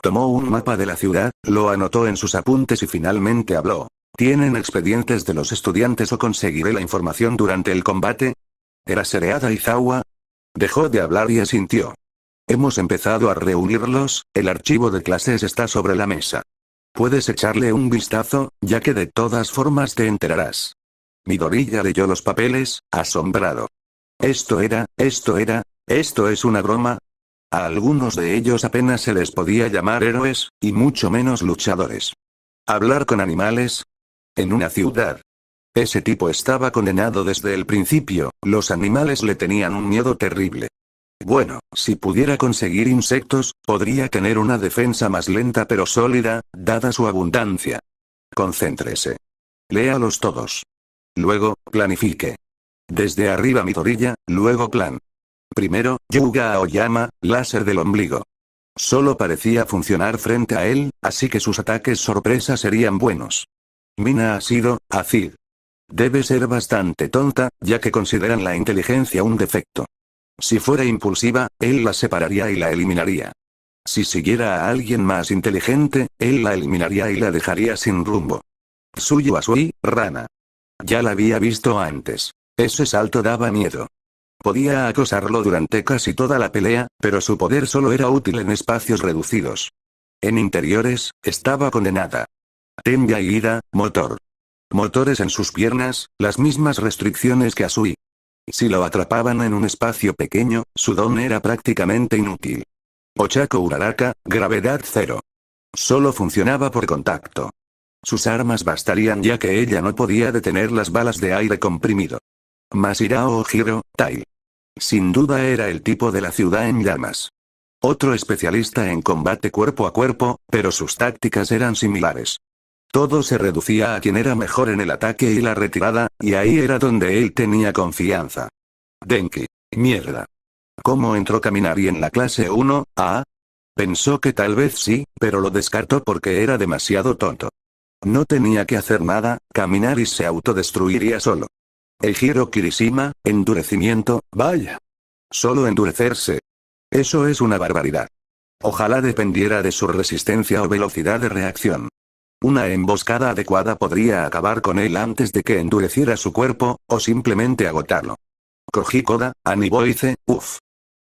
Tomó un mapa de la ciudad, lo anotó en sus apuntes y finalmente habló. ¿Tienen expedientes de los estudiantes o conseguiré la información durante el combate? ¿Era Sereada Izawa? Dejó de hablar y asintió. Hemos empezado a reunirlos, el archivo de clases está sobre la mesa. Puedes echarle un vistazo, ya que de todas formas te enterarás. Midoriya leyó los papeles, asombrado. Esto es una broma. A algunos de ellos apenas se les podía llamar héroes, y mucho menos luchadores. ¿Hablar con animales? En una ciudad. Ese tipo estaba condenado desde el principio, los animales le tenían un miedo terrible. Bueno, si pudiera conseguir insectos, podría tener una defensa más lenta pero sólida, dada su abundancia. Concéntrese. Léalos todos. Luego, planifique. Desde arriba Midoriya, luego plan. Primero, Yuga Aoyama, láser del ombligo. Solo parecía funcionar frente a él, así que sus ataques sorpresa serían buenos. Mina ha sido, Acid. Debe ser bastante tonta, ya que consideran la inteligencia un defecto. Si fuera impulsiva, él la separaría y la eliminaría. Si siguiera a alguien más inteligente, él la eliminaría y la dejaría sin rumbo. Suyu Asui, rana. Ya la había visto antes. Ese salto daba miedo. Podía acosarlo durante casi toda la pelea, pero su poder solo era útil en espacios reducidos. En interiores, estaba condenada. Tenya y Ida, motor. Motores en sus piernas, las mismas restricciones que Asui. Si lo atrapaban en un espacio pequeño, su don era prácticamente inútil. Ochako Uraraka, gravedad cero. Solo funcionaba por contacto. Sus armas bastarían ya que ella no podía detener las balas de aire comprimido. Masirao Ojiro, Tail. Sin duda era el tipo de la ciudad en llamas. Otro especialista en combate cuerpo a cuerpo, pero sus tácticas eran similares. Todo se reducía a quien era mejor en el ataque y la retirada, y ahí era donde él tenía confianza. Denki. Mierda. ¿Cómo entró Kaminari en la clase 1A? Pensó que tal vez sí, pero lo descartó porque era demasiado tonto. No tenía que hacer nada, Kaminari se autodestruiría solo. El giro Kirishima, endurecimiento, vaya. Solo endurecerse. Eso es una barbaridad. Ojalá dependiera de su resistencia o velocidad de reacción. Una emboscada adecuada podría acabar con él antes de que endureciera su cuerpo, o simplemente agotarlo. Kojikoda, Aniboice, uff.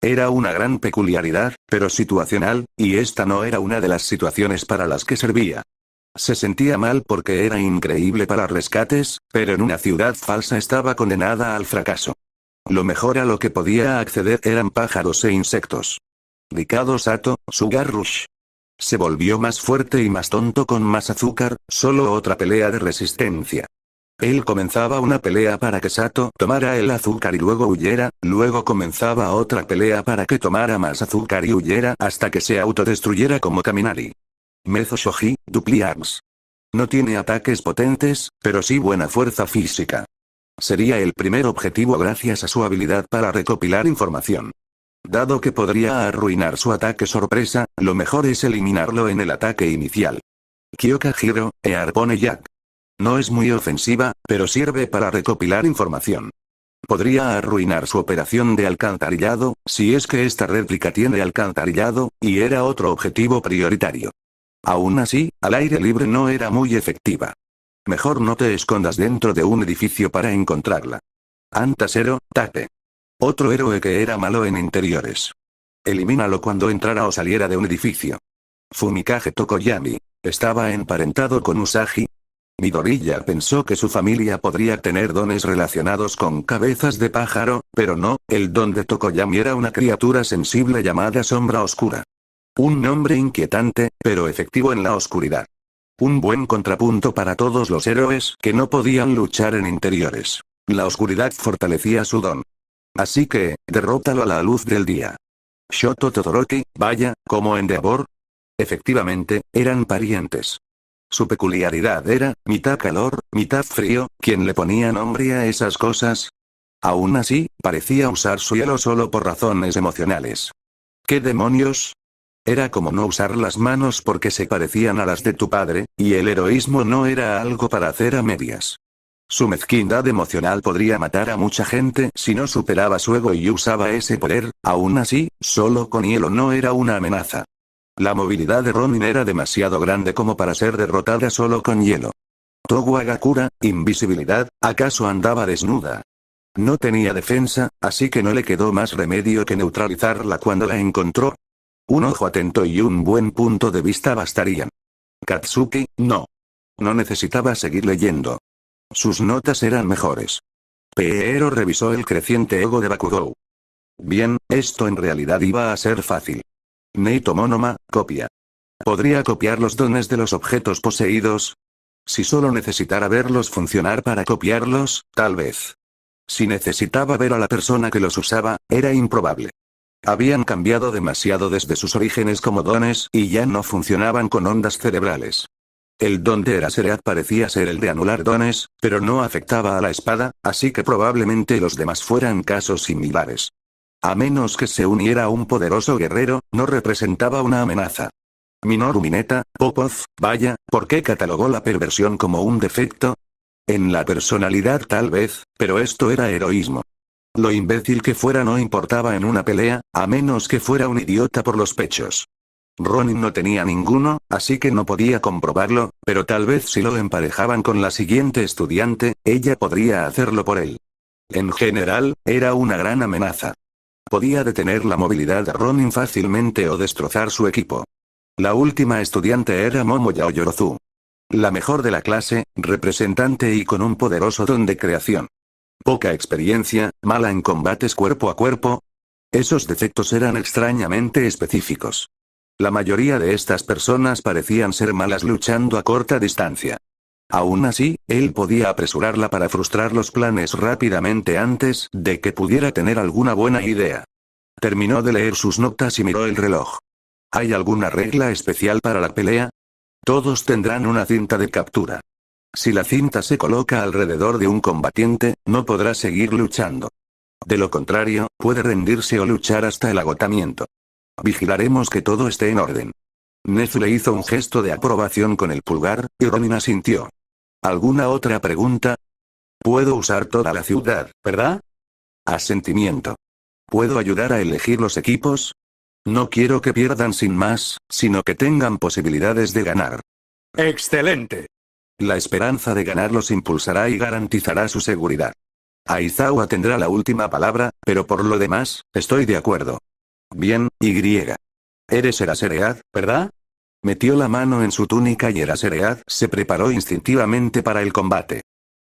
Era una gran peculiaridad, pero situacional, y esta no era una de las situaciones para las que servía. Se sentía mal porque era increíble para rescates, pero en una ciudad falsa estaba condenada al fracaso. Lo mejor a lo que podía acceder eran pájaros e insectos. Rikado Sato, Sugar Rush. Se volvió más fuerte y más tonto con más azúcar, solo otra pelea de resistencia. Él comenzaba una pelea para que Sato tomara el azúcar y luego huyera, luego comenzaba otra pelea para que tomara más azúcar y huyera hasta que se autodestruyera como Kaminari. Mezo Shoji, Dupliarms. No tiene ataques potentes, pero sí buena fuerza física. Sería el primer objetivo gracias a su habilidad para recopilar información. Dado que podría arruinar su ataque sorpresa, lo mejor es eliminarlo en el ataque inicial. Kyoka Hiro, Earpone Jack. No es muy ofensiva, pero sirve para recopilar información. Podría arruinar su operación de alcantarillado, si es que esta réplica tiene alcantarillado, y era otro objetivo prioritario. Aún así, al aire libre no era muy efectiva. Mejor no te escondas dentro de un edificio para encontrarla. Antasero, Tape. Otro héroe que era malo en interiores. Elimínalo cuando entrara o saliera de un edificio. Fumikage Tokoyami. ¿Estaba emparentado con Usagi? Midoriya pensó que su familia podría tener dones relacionados con cabezas de pájaro, pero no, el don de Tokoyami era una criatura sensible llamada Sombra Oscura. Un nombre inquietante, pero efectivo en la oscuridad. Un buen contrapunto para todos los héroes que no podían luchar en interiores. La oscuridad fortalecía su don. Así que, derrótalo a la luz del día. Shoto Todoroki, vaya, como Endeavor. Efectivamente, eran parientes. Su peculiaridad era, mitad calor, mitad frío, ¿quién le ponía nombre a esas cosas? Aún así, parecía usar su hielo solo por razones emocionales. ¿Qué demonios? Era como no usar las manos porque se parecían a las de tu padre, y el heroísmo no era algo para hacer a medias. Su mezquindad emocional podría matar a mucha gente si no superaba su ego y usaba ese poder, aún así, solo con hielo no era una amenaza. La movilidad de Ronin era demasiado grande como para ser derrotada solo con hielo. Togu Hagakura, invisibilidad, ¿acaso andaba desnuda? No tenía defensa, así que no le quedó más remedio que neutralizarla cuando la encontró. Un ojo atento y un buen punto de vista bastarían. Katsuki, no. No necesitaba seguir leyendo. Sus notas eran mejores. Pero revisó el creciente ego de Bakugou. Bien, esto en realidad iba a ser fácil. Neito Monoma, copia. ¿Podría copiar los dones de los objetos poseídos? Si solo necesitara verlos funcionar para copiarlos, tal vez. Si necesitaba ver a la persona que los usaba, era improbable. Habían cambiado demasiado desde sus orígenes como dones y ya no funcionaban con ondas cerebrales. El don de Eraserhead parecía ser el de anular dones, pero no afectaba a la espada, así que probablemente los demás fueran casos similares. A menos que se uniera a un poderoso guerrero, no representaba una amenaza. Minoru Mineta, Popov, vaya, ¿por qué catalogó la perversión como un defecto? En la personalidad tal vez, pero esto era heroísmo. Lo imbécil que fuera no importaba en una pelea, a menos que fuera un idiota por los pechos. Ronin no tenía ninguno, así que no podía comprobarlo, pero tal vez si lo emparejaban con la siguiente estudiante, ella podría hacerlo por él. En general, era una gran amenaza. Podía detener la movilidad de Ronin fácilmente o destrozar su equipo. La última estudiante era Momo Yaoyorozu. La mejor de la clase, representante y con un poderoso don de creación. Poca experiencia, mala en combates cuerpo a cuerpo. Esos defectos eran extrañamente específicos. La mayoría de estas personas parecían ser malas luchando a corta distancia. Aún así, él podía apresurarla para frustrar los planes rápidamente antes de que pudiera tener alguna buena idea. Terminó de leer sus notas y miró el reloj. ¿Hay alguna regla especial para la pelea? Todos tendrán una cinta de captura. Si la cinta se coloca alrededor de un combatiente, no podrá seguir luchando. De lo contrario, puede rendirse o luchar hasta el agotamiento. Vigilaremos que todo esté en orden. Nezu le hizo un gesto de aprobación con el pulgar, y Ronin asintió. ¿Alguna otra pregunta? Puedo usar toda la ciudad, ¿verdad? Asentimiento. ¿Puedo ayudar a elegir los equipos? No quiero que pierdan sin más, sino que tengan posibilidades de ganar. ¡Excelente! La esperanza de ganar los impulsará y garantizará su seguridad. Aizawa tendrá la última palabra, pero por lo demás, estoy de acuerdo. Bien, Y. Eres Eraserhead, ¿verdad? Metió la mano en su túnica y Eraserhead se preparó instintivamente para el combate.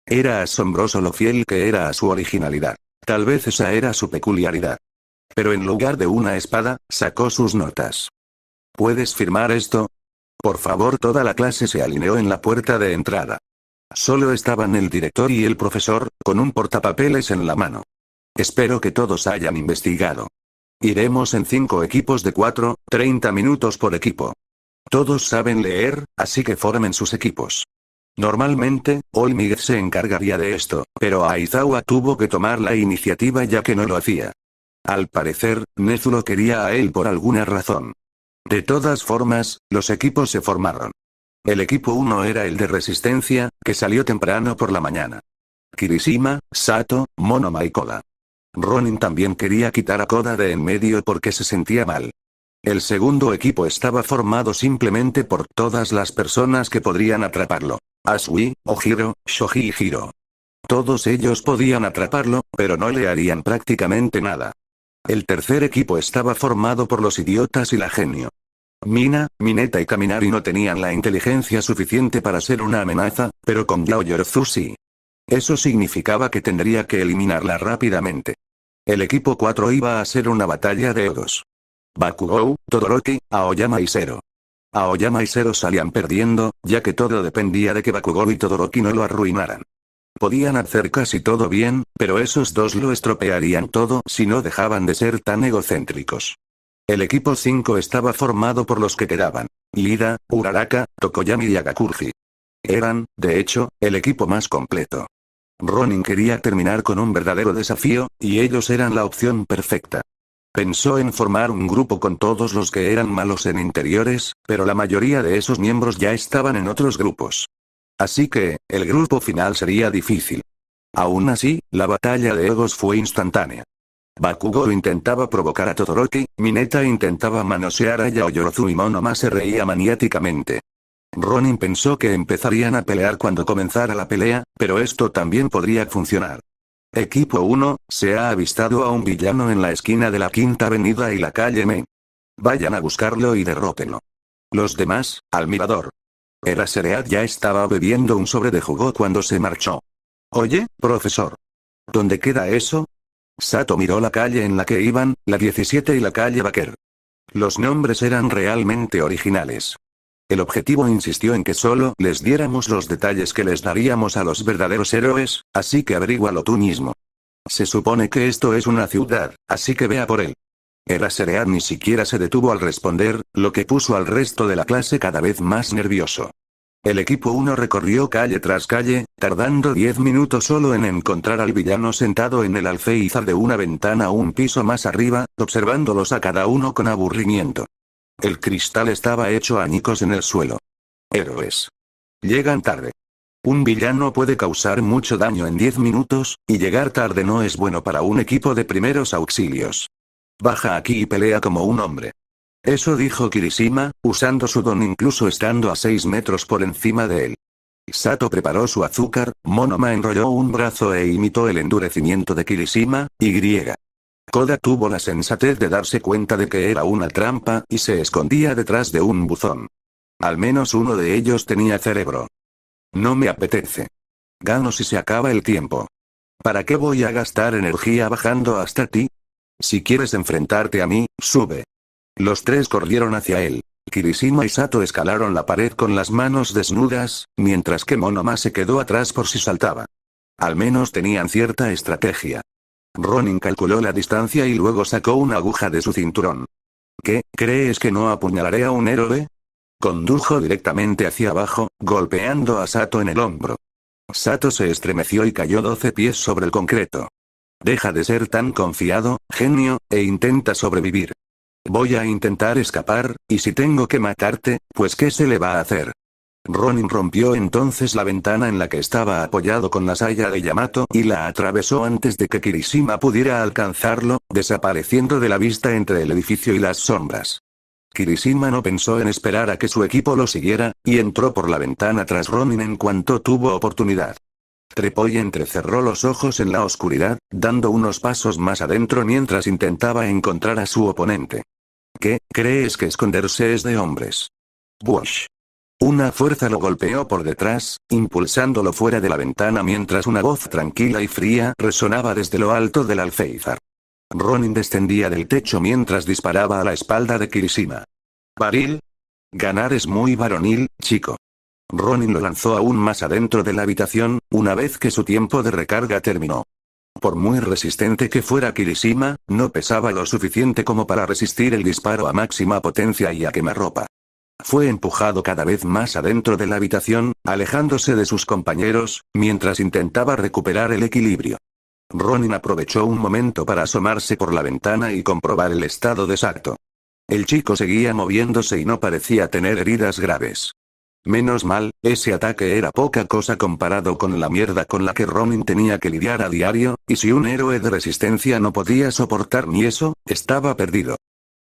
Era asombroso lo fiel que era a su originalidad. Tal vez esa era su peculiaridad. Pero en lugar de una espada, sacó sus notas. ¿Puedes firmar esto? Por favor, toda la clase se alineó en la puerta de entrada. Solo estaban el director y el profesor, con un portapapeles en la mano. Espero que todos hayan investigado. Iremos en 5 equipos de 4, 30 minutos por equipo. Todos saben leer, así que formen sus equipos. Normalmente, Olmiguez se encargaría de esto, pero Aizawa tuvo que tomar la iniciativa ya que no lo hacía. Al parecer, Nezu lo quería a él por alguna razón. De todas formas, los equipos se formaron. El equipo 1 era el de resistencia, que salió temprano por la mañana. Kirishima, Sato, Monoma y Koda. Ronin también quería quitar a Koda de en medio porque se sentía mal. El segundo equipo estaba formado simplemente por todas las personas que podrían atraparlo. Asui, Ojiro, Shoji y Hiro. Todos ellos podían atraparlo, pero no le harían prácticamente nada. El tercer equipo estaba formado por los idiotas y la genio. Mina, Mineta y Kaminari no tenían la inteligencia suficiente para ser una amenaza, pero con Yaoyorozu sí. Eso significaba que tendría que eliminarla rápidamente. El equipo 4 iba a ser una batalla de egos. Bakugou, Todoroki, Aoyama y Zero. Aoyama y Zero salían perdiendo, ya que todo dependía de que Bakugou y Todoroki no lo arruinaran. Podían hacer casi todo bien, pero esos dos lo estropearían todo si no dejaban de ser tan egocéntricos. El equipo 5 estaba formado por los que quedaban. Ida, Uraraka, Tokoyami y Agakurji. Eran, de hecho, el equipo más completo. Ronin quería terminar con un verdadero desafío, y ellos eran la opción perfecta. Pensó en formar un grupo con todos los que eran malos en interiores, pero la mayoría de esos miembros ya estaban en otros grupos. Así que, el grupo final sería difícil. Aún así, la batalla de egos fue instantánea. Bakugo intentaba provocar a Todoroki, Mineta intentaba manosear a Yaoyorozu y Monoma se reía maniáticamente. Ronin pensó que empezarían a pelear cuando comenzara la pelea, pero esto también podría funcionar. Equipo 1, se ha avistado a un villano en la esquina de la Quinta Avenida y la calle Me. Vayan a buscarlo y derrótenlo. Los demás, al mirador. Eraserhead ya estaba bebiendo un sobre de jugo cuando se marchó. Oye, profesor. ¿Dónde queda eso? Sato miró la calle en la que iban, la 17 y la calle Baker. Los nombres eran realmente originales. El objetivo insistió en que solo les diéramos los detalles que les daríamos a los verdaderos héroes, así que averígualo tú mismo. Se supone que esto es una ciudad, así que vea por él. Eraserhead ni siquiera se detuvo al responder, lo que puso al resto de la clase cada vez más nervioso. El equipo 1 recorrió calle tras calle, tardando 10 minutos solo en encontrar al villano sentado en el alféizar de una ventana un piso más arriba, observándolos a cada uno con aburrimiento. El cristal estaba hecho añicos en el suelo. Héroes. Llegan tarde. Un villano puede causar mucho daño en 10 minutos, y llegar tarde no es bueno para un equipo de primeros auxilios. Baja aquí y pelea como un hombre. Eso dijo Kirishima, usando su don incluso estando a 6 metros por encima de él. Sato preparó su azúcar, Monoma enrolló un brazo e imitó el endurecimiento de Kirishima, y. Koda tuvo la sensatez de darse cuenta de que era una trampa y se escondía detrás de un buzón. Al menos uno de ellos tenía cerebro. No me apetece. Gano si se acaba el tiempo. ¿Para qué voy a gastar energía bajando hasta ti? Si quieres enfrentarte a mí, sube. Los tres corrieron hacia él. Kirishima y Sato escalaron la pared con las manos desnudas, mientras que Monoma se quedó atrás por si saltaba. Al menos tenían cierta estrategia. Ronin calculó la distancia y luego sacó una aguja de su cinturón. ¿Qué, crees que no apuñalaré a un héroe? Condujo directamente hacia abajo, golpeando a Sato en el hombro. Sato se estremeció y cayó 12 pies sobre el concreto. Deja de ser tan confiado, genio, e intenta sobrevivir. Voy a intentar escapar, y si tengo que matarte, pues ¿qué se le va a hacer? Ronin rompió entonces la ventana en la que estaba apoyado con la saya de Yamato y la atravesó antes de que Kirishima pudiera alcanzarlo, desapareciendo de la vista entre el edificio y las sombras. Kirishima no pensó en esperar a que su equipo lo siguiera, y entró por la ventana tras Ronin en cuanto tuvo oportunidad. Trepó y entrecerró los ojos en la oscuridad, dando unos pasos más adentro mientras intentaba encontrar a su oponente. ¿Qué, crees que esconderse es de hombres? Bush. Una fuerza lo golpeó por detrás, impulsándolo fuera de la ventana mientras una voz tranquila y fría resonaba desde lo alto del alféizar. Ronin descendía del techo mientras disparaba a la espalda de Kirishima. ¿Varil? Ganar es muy varonil, chico. Ronin lo lanzó aún más adentro de la habitación, una vez que su tiempo de recarga terminó. Por muy resistente que fuera Kirishima, no pesaba lo suficiente como para resistir el disparo a máxima potencia y a quemarropa. Fue empujado cada vez más adentro de la habitación, alejándose de sus compañeros, mientras intentaba recuperar el equilibrio. Ronin aprovechó un momento para asomarse por la ventana y comprobar el estado de Sato. El chico seguía moviéndose y no parecía tener heridas graves. Menos mal, ese ataque era poca cosa comparado con la mierda con la que Ronin tenía que lidiar a diario, y si un héroe de resistencia no podía soportar ni eso, estaba perdido.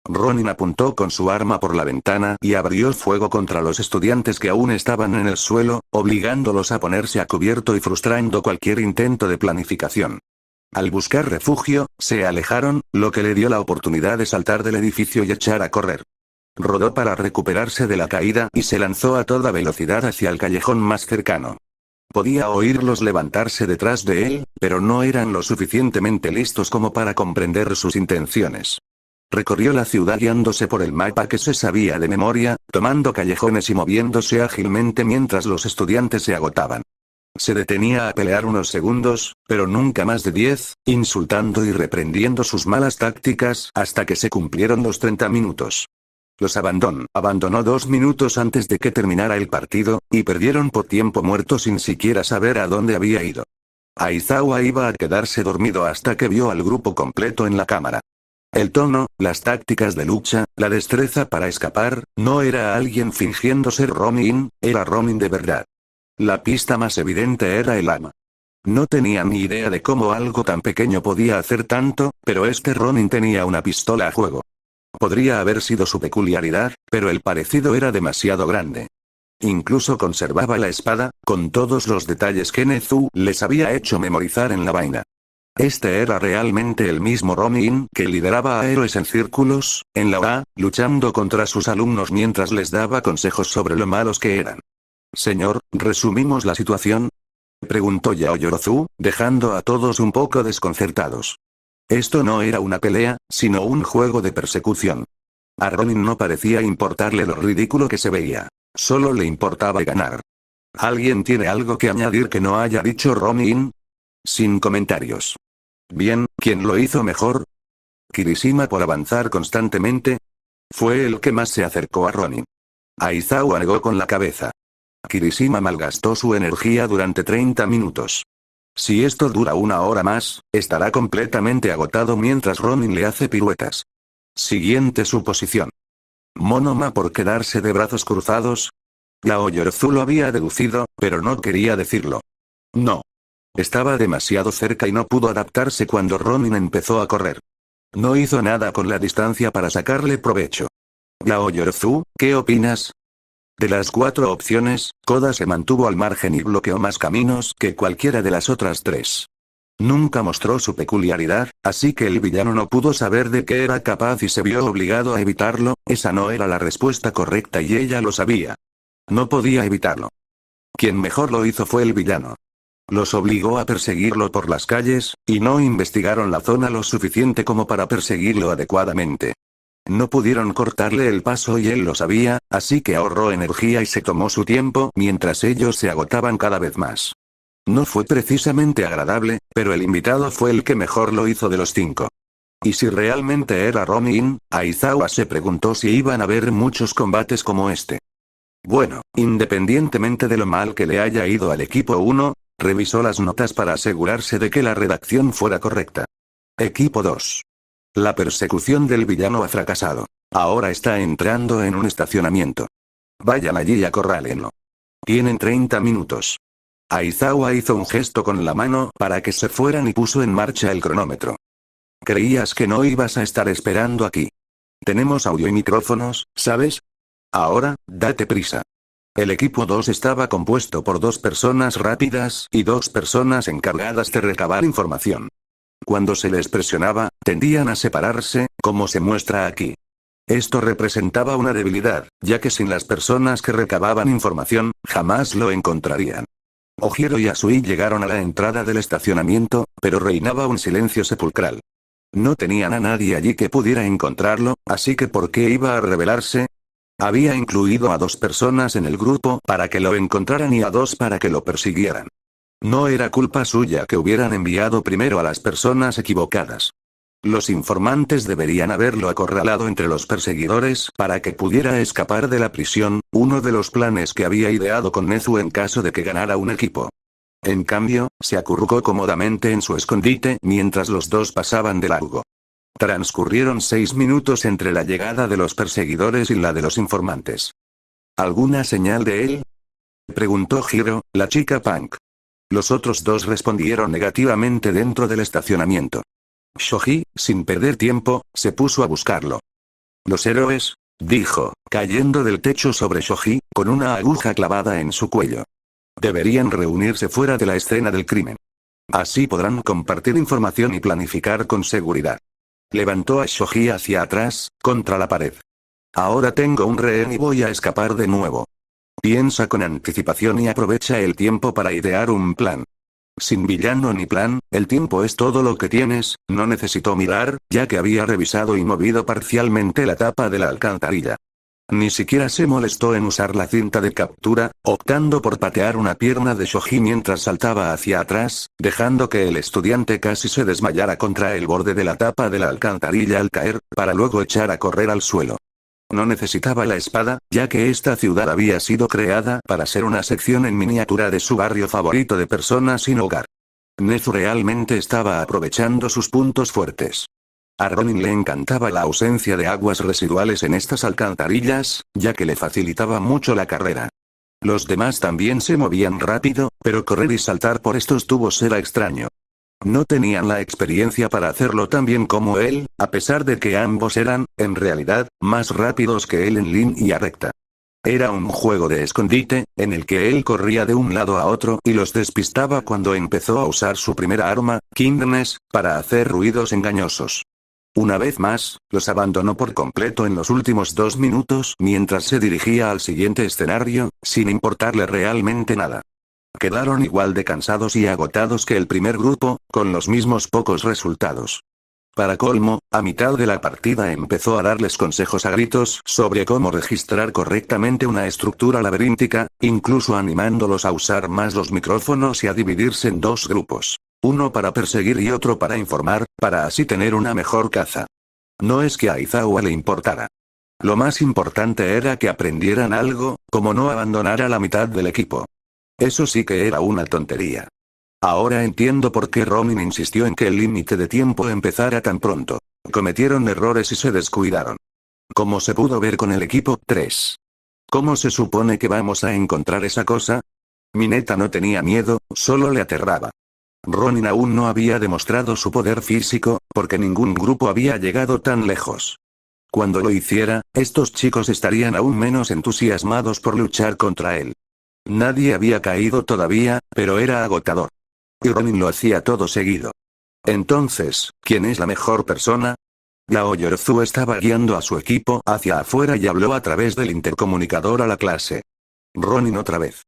Ronin apuntó con su arma por la ventana y abrió fuego contra los estudiantes que aún estaban en el suelo, obligándolos a ponerse a cubierto y frustrando cualquier intento de planificación. Al buscar refugio, se alejaron, lo que le dio la oportunidad de saltar del edificio y echar a correr. Rodó para recuperarse de la caída y se lanzó a toda velocidad hacia el callejón más cercano. Podía oírlos levantarse detrás de él, pero no eran lo suficientemente listos como para comprender sus intenciones. Recorrió la ciudad guiándose por el mapa que se sabía de memoria, tomando callejones y moviéndose ágilmente mientras los estudiantes se agotaban. Se detenía a pelear unos segundos, pero nunca más de 10, insultando y reprendiendo sus malas tácticas hasta que se cumplieron los 30 minutos. Los abandonó 2 minutos antes de que terminara el partido, y perdieron por tiempo muerto sin siquiera saber a dónde había ido. Aizawa iba a quedarse dormido hasta que vio al grupo completo en la cámara. El tono, las tácticas de lucha, la destreza para escapar, no era alguien fingiendo ser Ronin, era Ronin de verdad. La pista más evidente era el ama. No tenía ni idea de cómo algo tan pequeño podía hacer tanto, pero este Ronin tenía una pistola a juego. Podría haber sido su peculiaridad, pero el parecido era demasiado grande. Incluso conservaba la espada, con todos los detalles que Nezu les había hecho memorizar en la vaina. Este era realmente el mismo Ronin que lideraba a héroes en círculos, en la OA, luchando contra sus alumnos mientras les daba consejos sobre lo malos que eran. Señor, ¿resumimos la situación?, preguntó Yaoyorozu, dejando a todos un poco desconcertados. Esto no era una pelea, sino un juego de persecución. A Ronin no parecía importarle lo ridículo que se veía. Solo le importaba ganar. ¿Alguien tiene algo que añadir que no haya dicho Ronin? Sin comentarios. Bien, ¿quién lo hizo mejor? Kirishima, por avanzar constantemente, fue el que más se acercó a Ronin. Aizawa negó con la cabeza. Kirishima malgastó su energía durante 30 minutos. Si esto dura una hora más, estará completamente agotado mientras Ronin le hace piruetas. Siguiente suposición. ¿Monoma por quedarse de brazos cruzados? Yaoyorozu lo había deducido, pero no quería decirlo. No. Estaba demasiado cerca y no pudo adaptarse cuando Ronin empezó a correr. No hizo nada con la distancia para sacarle provecho. Yaoyorozu, ¿qué opinas? De las 4 opciones, Koda se mantuvo al margen y bloqueó más caminos que cualquiera de las otras 3. Nunca mostró su peculiaridad, así que el villano no pudo saber de qué era capaz y se vio obligado a evitarlo. Esa no era la respuesta correcta y ella lo sabía. No podía evitarlo. Quien mejor lo hizo fue el villano. Los obligó a perseguirlo por las calles, y no investigaron la zona lo suficiente como para perseguirlo adecuadamente. No pudieron cortarle el paso y él lo sabía, así que ahorró energía y se tomó su tiempo mientras ellos se agotaban cada vez más. No fue precisamente agradable, pero el invitado fue el que mejor lo hizo de los 5. ¿Y si realmente era Ronin? Aizawa se preguntó si iban a haber muchos combates como este. Bueno, independientemente de lo mal que le haya ido al equipo 1, revisó las notas para asegurarse de que la redacción fuera correcta. Equipo 2. La persecución del villano ha fracasado. Ahora está entrando en un estacionamiento. Vayan allí y acorrálenlo. Tienen 30 minutos. Aizawa hizo un gesto con la mano para que se fueran y puso en marcha el cronómetro. ¿Creías que no ibas a estar esperando aquí? Tenemos audio y micrófonos, ¿sabes? Ahora, date prisa. El equipo 2 estaba compuesto por 2 personas rápidas y 2 personas encargadas de recabar información. Cuando se les presionaba, tendían a separarse, como se muestra aquí. Esto representaba una debilidad, ya que sin las personas que recababan información, jamás lo encontrarían. Ojiro y Asui llegaron a la entrada del estacionamiento, pero reinaba un silencio sepulcral. No tenían a nadie allí que pudiera encontrarlo, así que ¿por qué iba a revelarse? Había incluido a 2 personas en el grupo para que lo encontraran y a 2 para que lo persiguieran. No era culpa suya que hubieran enviado primero a las personas equivocadas. Los informantes deberían haberlo acorralado entre los perseguidores para que pudiera escapar de la prisión, uno de los planes que había ideado con Nezu en caso de que ganara un equipo. En cambio, se acurrucó cómodamente en su escondite mientras los 2 pasaban de largo. Transcurrieron 6 minutos entre la llegada de los perseguidores y la de los informantes. ¿Alguna señal de él?, preguntó Hiro, la chica punk. Los otros 2 respondieron negativamente dentro del estacionamiento. Shoji, sin perder tiempo, se puso a buscarlo. Los héroes, dijo, cayendo del techo sobre Shoji, con una aguja clavada en su cuello. Deberían reunirse fuera de la escena del crimen. Así podrán compartir información y planificar con seguridad. Levantó a Shoji hacia atrás, contra la pared. Ahora tengo un rehén y voy a escapar de nuevo. Piensa con anticipación y aprovecha el tiempo para idear un plan. Sin villano ni plan, el tiempo es todo lo que tienes. No necesitó mirar, ya que había revisado y movido parcialmente la tapa de la alcantarilla. Ni siquiera se molestó en usar la cinta de captura, optando por patear una pierna de Shoji mientras saltaba hacia atrás, dejando que el estudiante casi se desmayara contra el borde de la tapa de la alcantarilla al caer, para luego echar a correr al suelo. No necesitaba la espada, ya que esta ciudad había sido creada para ser una sección en miniatura de su barrio favorito de personas sin hogar. Nezu realmente estaba aprovechando sus puntos fuertes. A Ronin le encantaba la ausencia de aguas residuales en estas alcantarillas, ya que le facilitaba mucho la carrera. Los demás también se movían rápido, pero correr y saltar por estos tubos era extraño. No tenían la experiencia para hacerlo tan bien como él, a pesar de que ambos eran, en realidad, más rápidos que él en línea recta. Era un juego de escondite, en el que él corría de un lado a otro y los despistaba cuando empezó a usar su primera arma, Kindness, para hacer ruidos engañosos. Una vez más, los abandonó por completo en los últimos 2 minutos mientras se dirigía al siguiente escenario, sin importarle realmente nada. Quedaron igual de cansados y agotados que el primer grupo, con los mismos pocos resultados. Para colmo, a mitad de la partida empezó a darles consejos a gritos sobre cómo registrar correctamente una estructura laberíntica, incluso animándolos a usar más los micrófonos y a dividirse en 2 grupos. Uno para perseguir y otro para informar, para así tener una mejor caza. No es que a Izawa le importara. Lo más importante era que aprendieran algo, como no abandonar a la mitad del equipo. Eso sí que era una tontería. Ahora entiendo por qué Ronin insistió en que el límite de tiempo empezara tan pronto. Cometieron errores y se descuidaron. Como se pudo ver con el equipo 3. ¿Cómo se supone que vamos a encontrar esa cosa? Mineta no tenía miedo, solo le aterraba. Ronin aún no había demostrado su poder físico, porque ningún grupo había llegado tan lejos. Cuando lo hiciera, estos chicos estarían aún menos entusiasmados por luchar contra él. Nadie había caído todavía, pero era agotador. Y Ronin lo hacía todo seguido. Entonces, ¿quién es la mejor persona? Yao Yorzu estaba guiando a su equipo hacia afuera y habló a través del intercomunicador a la clase. Ronin otra vez.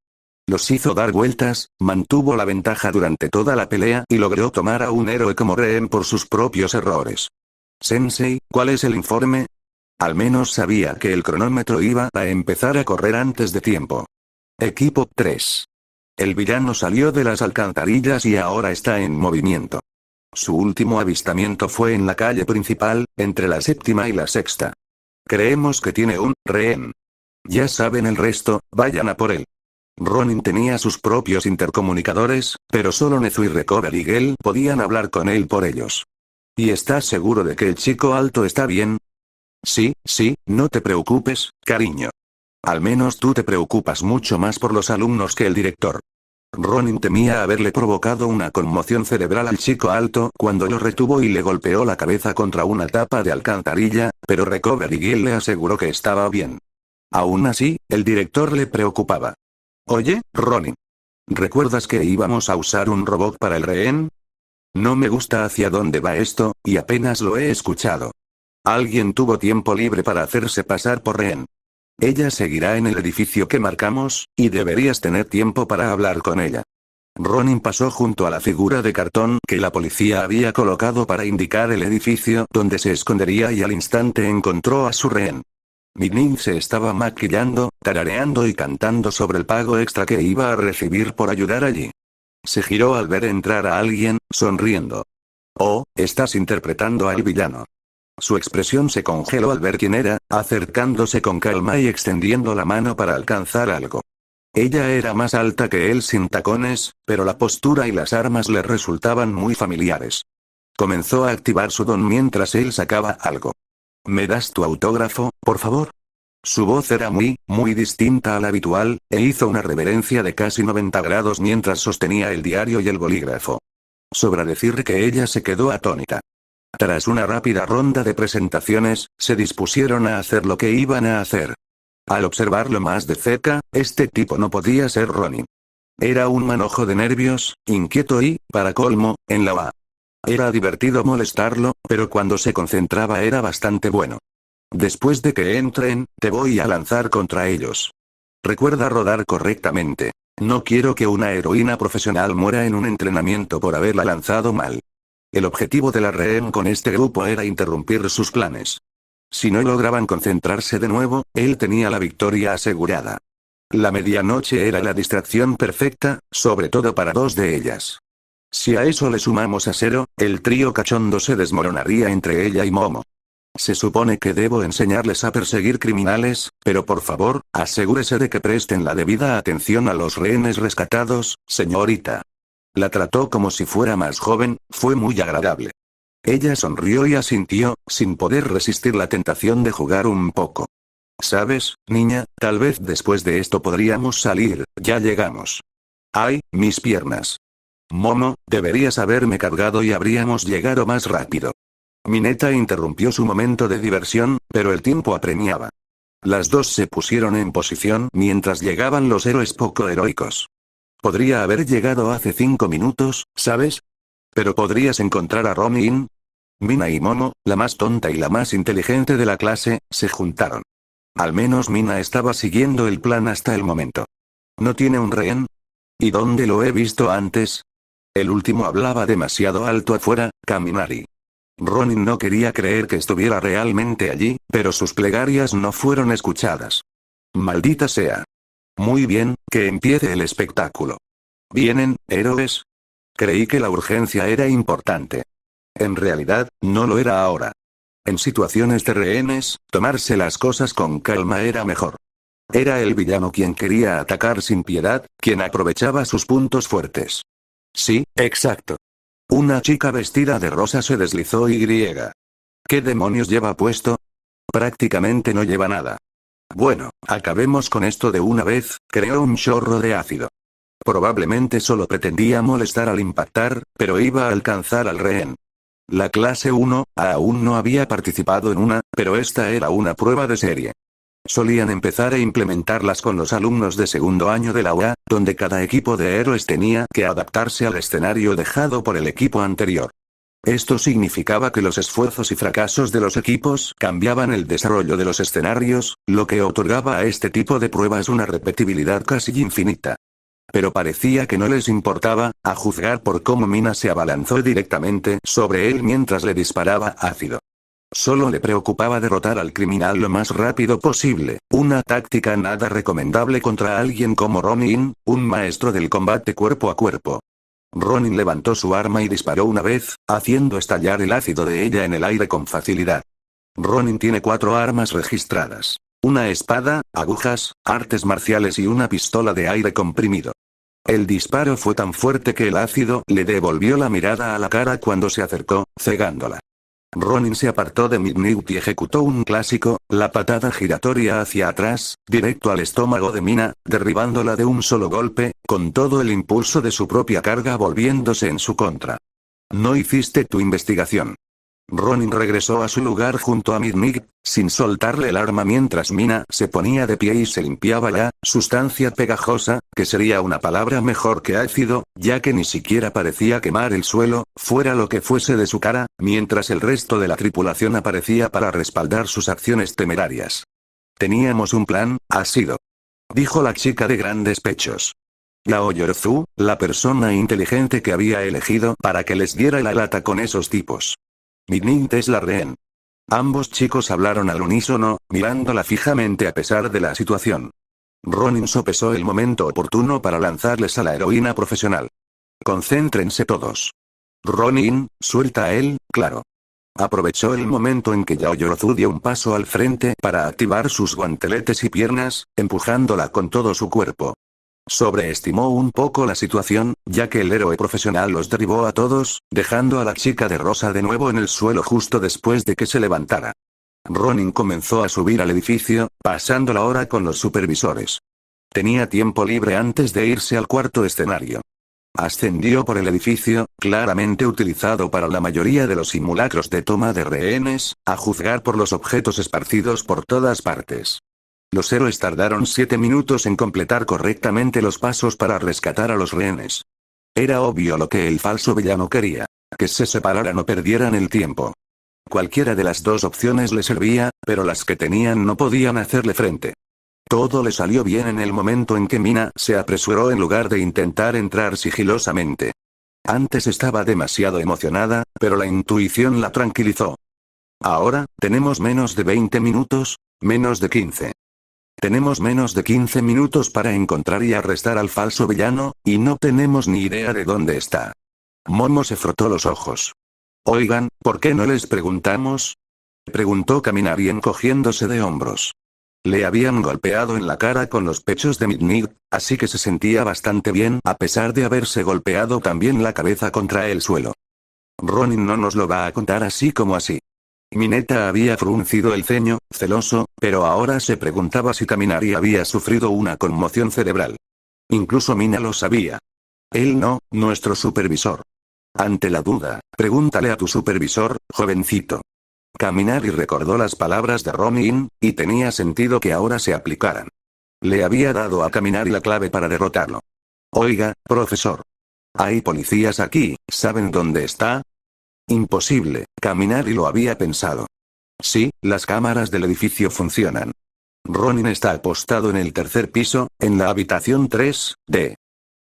Los hizo dar vueltas, mantuvo la ventaja durante toda la pelea y logró tomar a un héroe como rehén por sus propios errores. Sensei, ¿cuál es el informe? Al menos sabía que el cronómetro iba a empezar a correr antes de tiempo. Equipo 3. El villano salió de las alcantarillas y ahora está en movimiento. Su último avistamiento fue en la calle principal, entre la 7ª y la 6ª. Creemos que tiene un rehén. Ya saben el resto, vayan a por él. Ronin tenía sus propios intercomunicadores, pero solo Nezu y Recovery Girl podían hablar con él por ellos. ¿Y estás seguro de que el chico alto está bien? Sí, no te preocupes, cariño. Al menos tú te preocupas mucho más por los alumnos que el director. Ronin temía haberle provocado una conmoción cerebral al chico alto cuando lo retuvo y le golpeó la cabeza contra una tapa de alcantarilla, pero Recovery Girl le aseguró que estaba bien. Aún así, el director le preocupaba. Oye, Ronin. ¿Recuerdas que íbamos a usar un robot para el rehén? No me gusta hacia dónde va esto, y apenas lo he escuchado. Alguien tuvo tiempo libre para hacerse pasar por rehén. Ella seguirá en el edificio que marcamos, y deberías tener tiempo para hablar con ella. Ronin pasó junto a la figura de cartón que la policía había colocado para indicar el edificio donde se escondería y al instante encontró a su rehén. Minin se estaba maquillando, tarareando y cantando sobre el pago extra que iba a recibir por ayudar allí. Se giró al ver entrar a alguien, sonriendo. Oh, estás interpretando al villano. Su expresión se congeló al ver quién era, acercándose con calma y extendiendo la mano para alcanzar algo. Ella era más alta que él sin tacones, pero la postura y las armas le resultaban muy familiares. Comenzó a activar su don mientras él sacaba algo. ¿Me das tu autógrafo, por favor? Su voz era muy distinta a la habitual, e hizo una reverencia de casi 90 grados mientras sostenía el diario y el bolígrafo. Sobra decir que ella se quedó atónita. Tras una rápida ronda de presentaciones, se dispusieron a hacer lo que iban a hacer. Al observarlo más de cerca, este tipo no podía ser Ronin. Era un manojo de nervios, inquieto y, para colmo, en la OA. Era divertido molestarlo, pero cuando se concentraba era bastante bueno. Después de que entren, te voy a lanzar contra ellos. Recuerda rodar correctamente. No quiero que una heroína profesional muera en un entrenamiento por haberla lanzado mal. El objetivo de la rehén con este grupo era interrumpir sus planes. Si no lograban concentrarse de nuevo, él tenía la victoria asegurada. La medianoche era la distracción perfecta, sobre todo para 2 de ellas. Si a eso le sumamos a Zero, el trío cachondo se desmoronaría entre ella y Momo. Se supone que debo enseñarles a perseguir criminales, pero por favor, asegúrese de que presten la debida atención a los rehenes rescatados, señorita. La trató como si fuera más joven, fue muy agradable. Ella sonrió y asintió, sin poder resistir la tentación de jugar un poco. ¿Sabes, niña? Tal vez después de esto podríamos salir, ya llegamos. ¡Ay, mis piernas! Momo, deberías haberme cargado y habríamos llegado más rápido. Mineta interrumpió su momento de diversión, pero el tiempo apremiaba. Las dos se pusieron en posición mientras llegaban los héroes poco heroicos. Podría haber llegado hace 5 minutos, ¿sabes? Pero podrías encontrar a Ronin. Mina y Momo, la más tonta y la más inteligente de la clase, se juntaron. Al menos Mina estaba siguiendo el plan hasta el momento. ¿No tiene un rehén? ¿Y dónde lo he visto antes? El último hablaba demasiado alto afuera, Kaminari. Ronin no quería creer que estuviera realmente allí, pero sus plegarias no fueron escuchadas. Maldita sea. Muy bien, que empiece el espectáculo. ¿Vienen, héroes? Creí que la urgencia era importante. En realidad, no lo era ahora. En situaciones de rehenes, tomarse las cosas con calma era mejor. Era el villano quien quería atacar sin piedad, quien aprovechaba sus puntos fuertes. Sí, exacto. Una chica vestida de rosa se deslizó y griega. ¿Qué demonios lleva puesto? Prácticamente no lleva nada. Bueno, acabemos con esto de una vez, creó un chorro de ácido. Probablemente solo pretendía molestar al impactar, pero iba a alcanzar al rehén. La clase 1, aún no había participado en una, pero esta era una prueba de serie. Solían empezar a implementarlas con los alumnos de segundo año de la UA, donde cada equipo de héroes tenía que adaptarse al escenario dejado por el equipo anterior. Esto significaba que los esfuerzos y fracasos de los equipos cambiaban el desarrollo de los escenarios, lo que otorgaba a este tipo de pruebas una repetibilidad casi infinita. Pero parecía que no les importaba, a juzgar por cómo Mina se abalanzó directamente sobre él mientras le disparaba ácido. Solo le preocupaba derrotar al criminal lo más rápido posible, una táctica nada recomendable contra alguien como Ronin, un maestro del combate cuerpo a cuerpo. Ronin levantó su arma y disparó una vez, haciendo estallar el ácido de ella en el aire con facilidad. Ronin tiene 4 armas registradas. Una espada, agujas, artes marciales y una pistola de aire comprimido. El disparo fue tan fuerte que el ácido le devolvió la mirada a la cara cuando se acercó, cegándola. Ronin se apartó de Midnight y ejecutó un clásico, la patada giratoria hacia atrás, directo al estómago de Mina, derribándola de un solo golpe, con todo el impulso de su propia carga volviéndose en su contra. No hiciste tu investigación. Ronin regresó a su lugar junto a Midnight, sin soltarle el arma mientras Mina se ponía de pie y se limpiaba la sustancia pegajosa, que sería una palabra mejor que ácido, ya que ni siquiera parecía quemar el suelo, fuera lo que fuese de su cara, mientras el resto de la tripulación aparecía para respaldar sus acciones temerarias. Teníamos un plan, ha sido. Dijo la chica de grandes pechos. Yao Yorzu, la persona inteligente que había elegido para que les diera la lata con esos tipos. Midnight es la rehén. Ambos chicos hablaron al unísono, mirándola fijamente a pesar de la situación. Ronin sopesó el momento oportuno para lanzarles a la heroína profesional. Concéntrense todos. Ronin, suelta a él, claro. Aprovechó el momento en que Yao Yorzu dio un paso al frente para activar sus guanteletes y piernas, empujándola con todo su cuerpo. Sobreestimó un poco la situación, ya que el héroe profesional los derribó a todos, dejando a la chica de rosa de nuevo en el suelo justo después de que se levantara. Ronin comenzó a subir al edificio, pasando la hora con los supervisores. Tenía tiempo libre antes de irse al cuarto escenario. Ascendió por el edificio, claramente utilizado para la mayoría de los simulacros de toma de rehenes, a juzgar por los objetos esparcidos por todas partes. Los héroes tardaron 7 minutos en completar correctamente los pasos para rescatar a los rehenes. Era obvio lo que el falso villano quería, que se separaran o perdieran el tiempo. Cualquiera de las dos opciones le servía, pero las que tenían no podían hacerle frente. Todo le salió bien en el momento en que Mina se apresuró en lugar de intentar entrar sigilosamente. Antes estaba demasiado emocionada, pero la intuición la tranquilizó. Ahora, tenemos menos de 20 minutos, menos de 15. Tenemos menos de 15 minutos para encontrar y arrestar al falso villano, y no tenemos ni idea de dónde está. Momo se frotó los ojos. Oigan, ¿por qué no les preguntamos? Preguntó Kaminari encogiéndose de hombros. Le habían golpeado en la cara con los pechos de Midnight, así que se sentía bastante bien a pesar de haberse golpeado también la cabeza contra el suelo. Ronin no nos lo va a contar así como así. Mineta había fruncido el ceño, celoso, pero ahora se preguntaba si Kaminari había sufrido una conmoción cerebral. Incluso Mina lo sabía. Él no, nuestro supervisor. Ante la duda, pregúntale a tu supervisor, jovencito. Kaminari recordó las palabras de Ronin, y tenía sentido que ahora se aplicaran. Le había dado a Kaminari la clave para derrotarlo. Oiga, profesor. Hay policías aquí, ¿saben dónde está? Imposible, Kaminari lo había pensado. Sí, las cámaras del edificio funcionan. Ronin está apostado en el tercer piso, en la habitación 3D.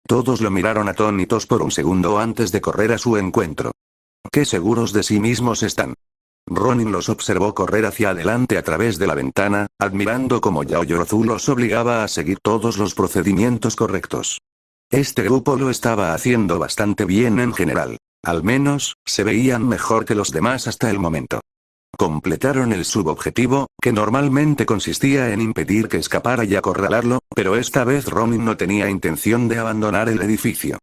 Todos lo miraron atónitos por un segundo antes de correr a su encuentro. Qué seguros de sí mismos están. Ronin los observó correr hacia adelante a través de la ventana, admirando cómo Yaoyorozu los obligaba a seguir todos los procedimientos correctos. Este grupo lo estaba haciendo bastante bien en general. Al menos, se veían mejor que los demás hasta el momento. Completaron el subobjetivo, que normalmente consistía en impedir que escapara y acorralarlo, pero esta vez Ronin no tenía intención de abandonar el edificio.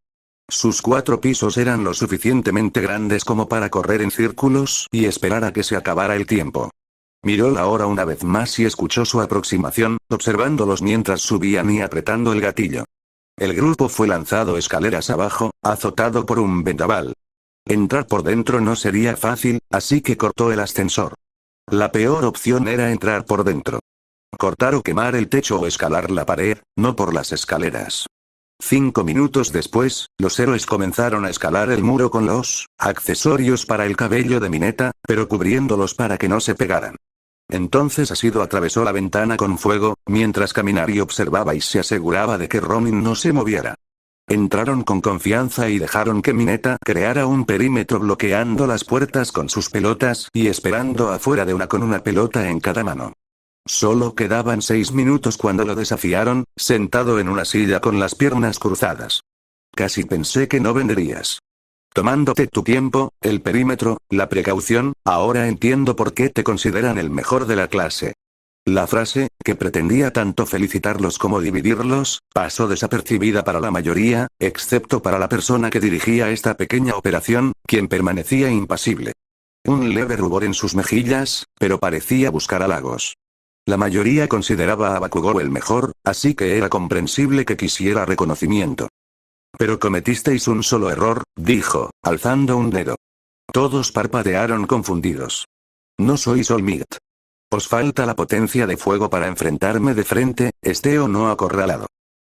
Sus 4 pisos eran lo suficientemente grandes como para correr en círculos y esperar a que se acabara el tiempo. Miró la hora una vez más y escuchó su aproximación, observándolos mientras subían y apretando el gatillo. El grupo fue lanzado escaleras abajo, azotado por un vendaval. Entrar por dentro no sería fácil, así que cortó el ascensor. La peor opción era entrar por dentro. Cortar o quemar el techo o escalar la pared, no por las escaleras. 5 minutos después, los héroes comenzaron a escalar el muro con los accesorios para el cabello de Mineta, pero cubriéndolos para que no se pegaran. Entonces Asido atravesó la ventana con fuego, mientras Kaminari observaba y se aseguraba de que Ronin no se moviera. Entraron con confianza y dejaron que Mineta creara un perímetro bloqueando las puertas con sus pelotas y esperando afuera de una con una pelota en cada mano. Solo quedaban 6 minutos cuando lo desafiaron, sentado en una silla con las piernas cruzadas. Casi pensé que no vendrías. Tomándote tu tiempo, el perímetro, la precaución, ahora entiendo por qué te consideran el mejor de la clase. La frase, que pretendía tanto felicitarlos como dividirlos, pasó desapercibida para la mayoría, excepto para la persona que dirigía esta pequeña operación, quien permanecía impasible. Un leve rubor en sus mejillas, pero parecía buscar halagos. La mayoría consideraba a Bakugou el mejor, así que era comprensible que quisiera reconocimiento. Pero cometisteis un solo error, dijo, alzando un dedo. Todos parpadearon confundidos. No sois All Might. Os falta la potencia de fuego para enfrentarme de frente, esté o no acorralado.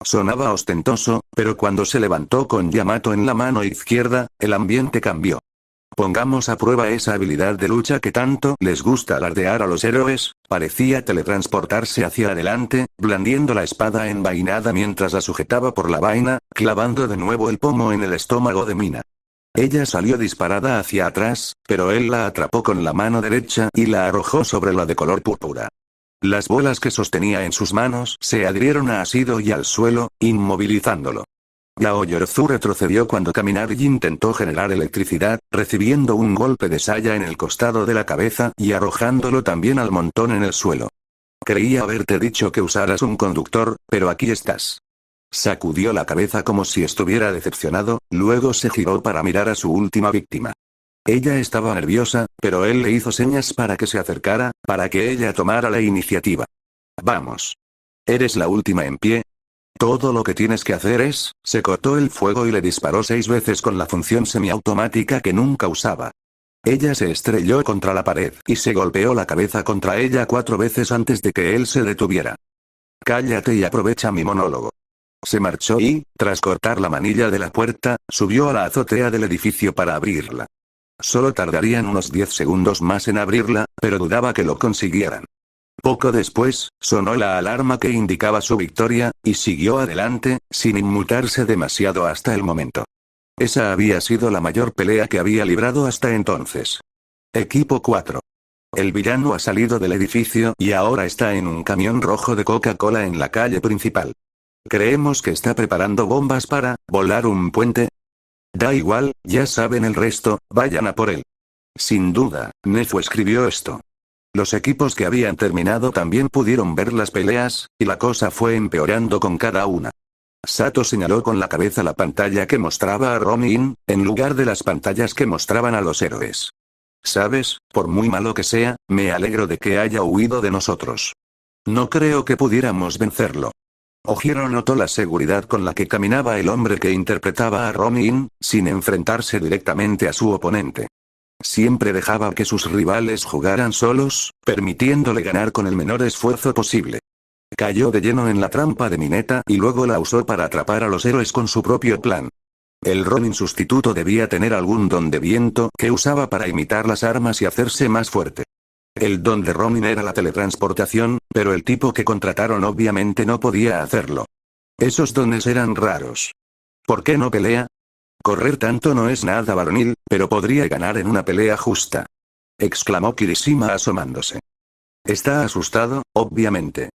Sonaba ostentoso, pero cuando se levantó con Yamato en la mano izquierda, el ambiente cambió. Pongamos a prueba esa habilidad de lucha que tanto les gusta alardear a los héroes. Parecía teletransportarse hacia adelante, blandiendo la espada envainada mientras la sujetaba por la vaina, clavando de nuevo el pomo en el estómago de Mina. Ella salió disparada hacia atrás, pero él la atrapó con la mano derecha y la arrojó sobre la de color púrpura. Las bolas que sostenía en sus manos se adhirieron a Asido y al suelo, inmovilizándolo. Yaoyorozu retrocedió cuando Kaminari intentó generar electricidad, recibiendo un golpe de saya en el costado de la cabeza y arrojándolo también al montón en el suelo. Creía haberte dicho que usaras un conductor, pero aquí estás. Sacudió la cabeza como si estuviera decepcionado, luego se giró para mirar a su última víctima. Ella estaba nerviosa, pero él le hizo señas para que se acercara, para que ella tomara la iniciativa. Vamos. Eres la última en pie. Todo lo que tienes que hacer es, se cortó el fuego y le disparó 6 veces con la función semiautomática que nunca usaba. Ella se estrelló contra la pared y se golpeó la cabeza contra ella 4 veces antes de que él se detuviera. Cállate y aprovecha mi monólogo. Se marchó y, tras cortar la manilla de la puerta, subió a la azotea del edificio para abrirla. Solo tardarían unos 10 segundos más en abrirla, pero dudaba que lo consiguieran. Poco después, sonó la alarma que indicaba su victoria, y siguió adelante, sin inmutarse demasiado hasta el momento. Esa había sido la mayor pelea que había librado hasta entonces. Equipo 4. El villano ha salido del edificio y ahora está en un camión rojo de Coca-Cola en la calle principal. Creemos que está preparando bombas para volar un puente. Da igual, ya saben el resto, vayan a por él. Sin duda, Nefu escribió esto. Los equipos que habían terminado también pudieron ver las peleas, y la cosa fue empeorando con cada una. Sato señaló con la cabeza la pantalla que mostraba a Ronin, en lugar de las pantallas que mostraban a los héroes. ¿Sabes? Por muy malo que sea, me alegro de que haya huido de nosotros. No creo que pudiéramos vencerlo. Ojiro notó la seguridad con la que caminaba el hombre que interpretaba a Ronin, sin enfrentarse directamente a su oponente. Siempre dejaba que sus rivales jugaran solos, permitiéndole ganar con el menor esfuerzo posible. Cayó de lleno en la trampa de Mineta y luego la usó para atrapar a los héroes con su propio plan. El Ronin sustituto debía tener algún don de viento que usaba para imitar las armas y hacerse más fuerte. El don de Ronin era la teletransportación, pero el tipo que contrataron obviamente no podía hacerlo. Esos dones eran raros. ¿Por qué no pelea? Correr tanto no es nada varonil, pero podría ganar en una pelea justa. Exclamó Kirishima asomándose. Está asustado, obviamente.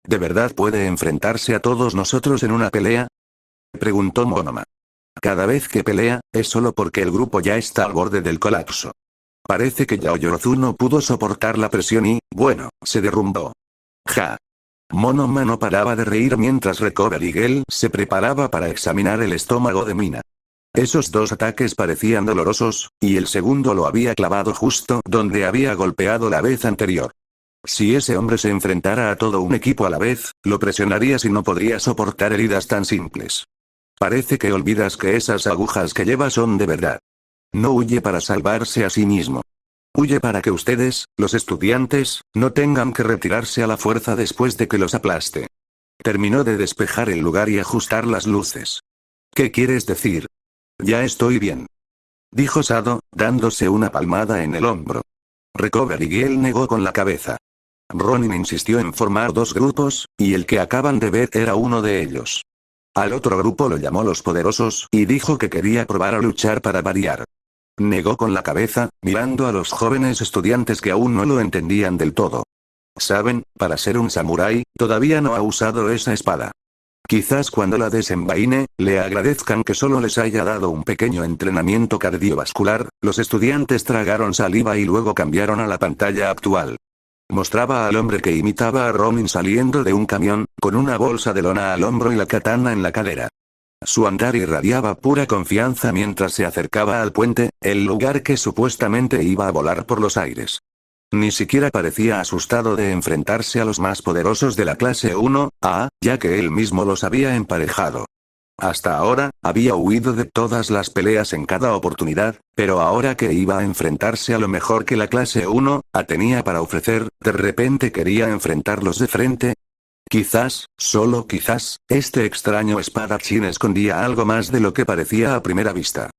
¿De verdad puede enfrentarse a todos nosotros en una pelea? Preguntó Monoma. Cada vez que pelea, es solo porque el grupo ya está al borde del colapso. Parece que Yaoyorozu no pudo soportar la presión y, bueno, se derrumbó. Ja. Monoma no paraba de reír mientras Recovery Girl se preparaba para examinar el estómago de Mina. Esos dos ataques parecían dolorosos, y el segundo lo había clavado justo donde había golpeado la vez anterior. Si ese hombre se enfrentara a todo un equipo a la vez, lo presionaría si no podría soportar heridas tan simples. Parece que olvidas que esas agujas que lleva son de verdad. No huye para salvarse a sí mismo. Huye para que ustedes, los estudiantes, no tengan que retirarse a la fuerza después de que los aplaste. Terminó de despejar el lugar y ajustar las luces. ¿Qué quieres decir? Ya estoy bien. Dijo Sado, dándose una palmada en el hombro. Recovery Girl negó con la cabeza. Ronin insistió en formar dos grupos, y el que acaban de ver era uno de ellos. Al otro grupo lo llamó los poderosos y dijo que quería probar a luchar para variar. Negó con la cabeza, mirando a los jóvenes estudiantes que aún no lo entendían del todo. Saben, para ser un samurái, todavía no ha usado esa espada. Quizás cuando la desenvaine, le agradezcan que solo les haya dado un pequeño entrenamiento cardiovascular. Los estudiantes tragaron saliva y luego cambiaron a la pantalla actual. Mostraba al hombre que imitaba a Ronin saliendo de un camión, con una bolsa de lona al hombro y la katana en la cadera. Su andar irradiaba pura confianza mientras se acercaba al puente, el lugar que supuestamente iba a volar por los aires. Ni siquiera parecía asustado de enfrentarse a los más poderosos de la clase 1A, ya que él mismo los había emparejado. Hasta ahora, había huido de todas las peleas en cada oportunidad, pero ahora que iba a enfrentarse a lo mejor que la clase 1A tenía para ofrecer, de repente quería enfrentarlos de frente. Quizás, solo quizás, este extraño espadachín escondía algo más de lo que parecía a primera vista.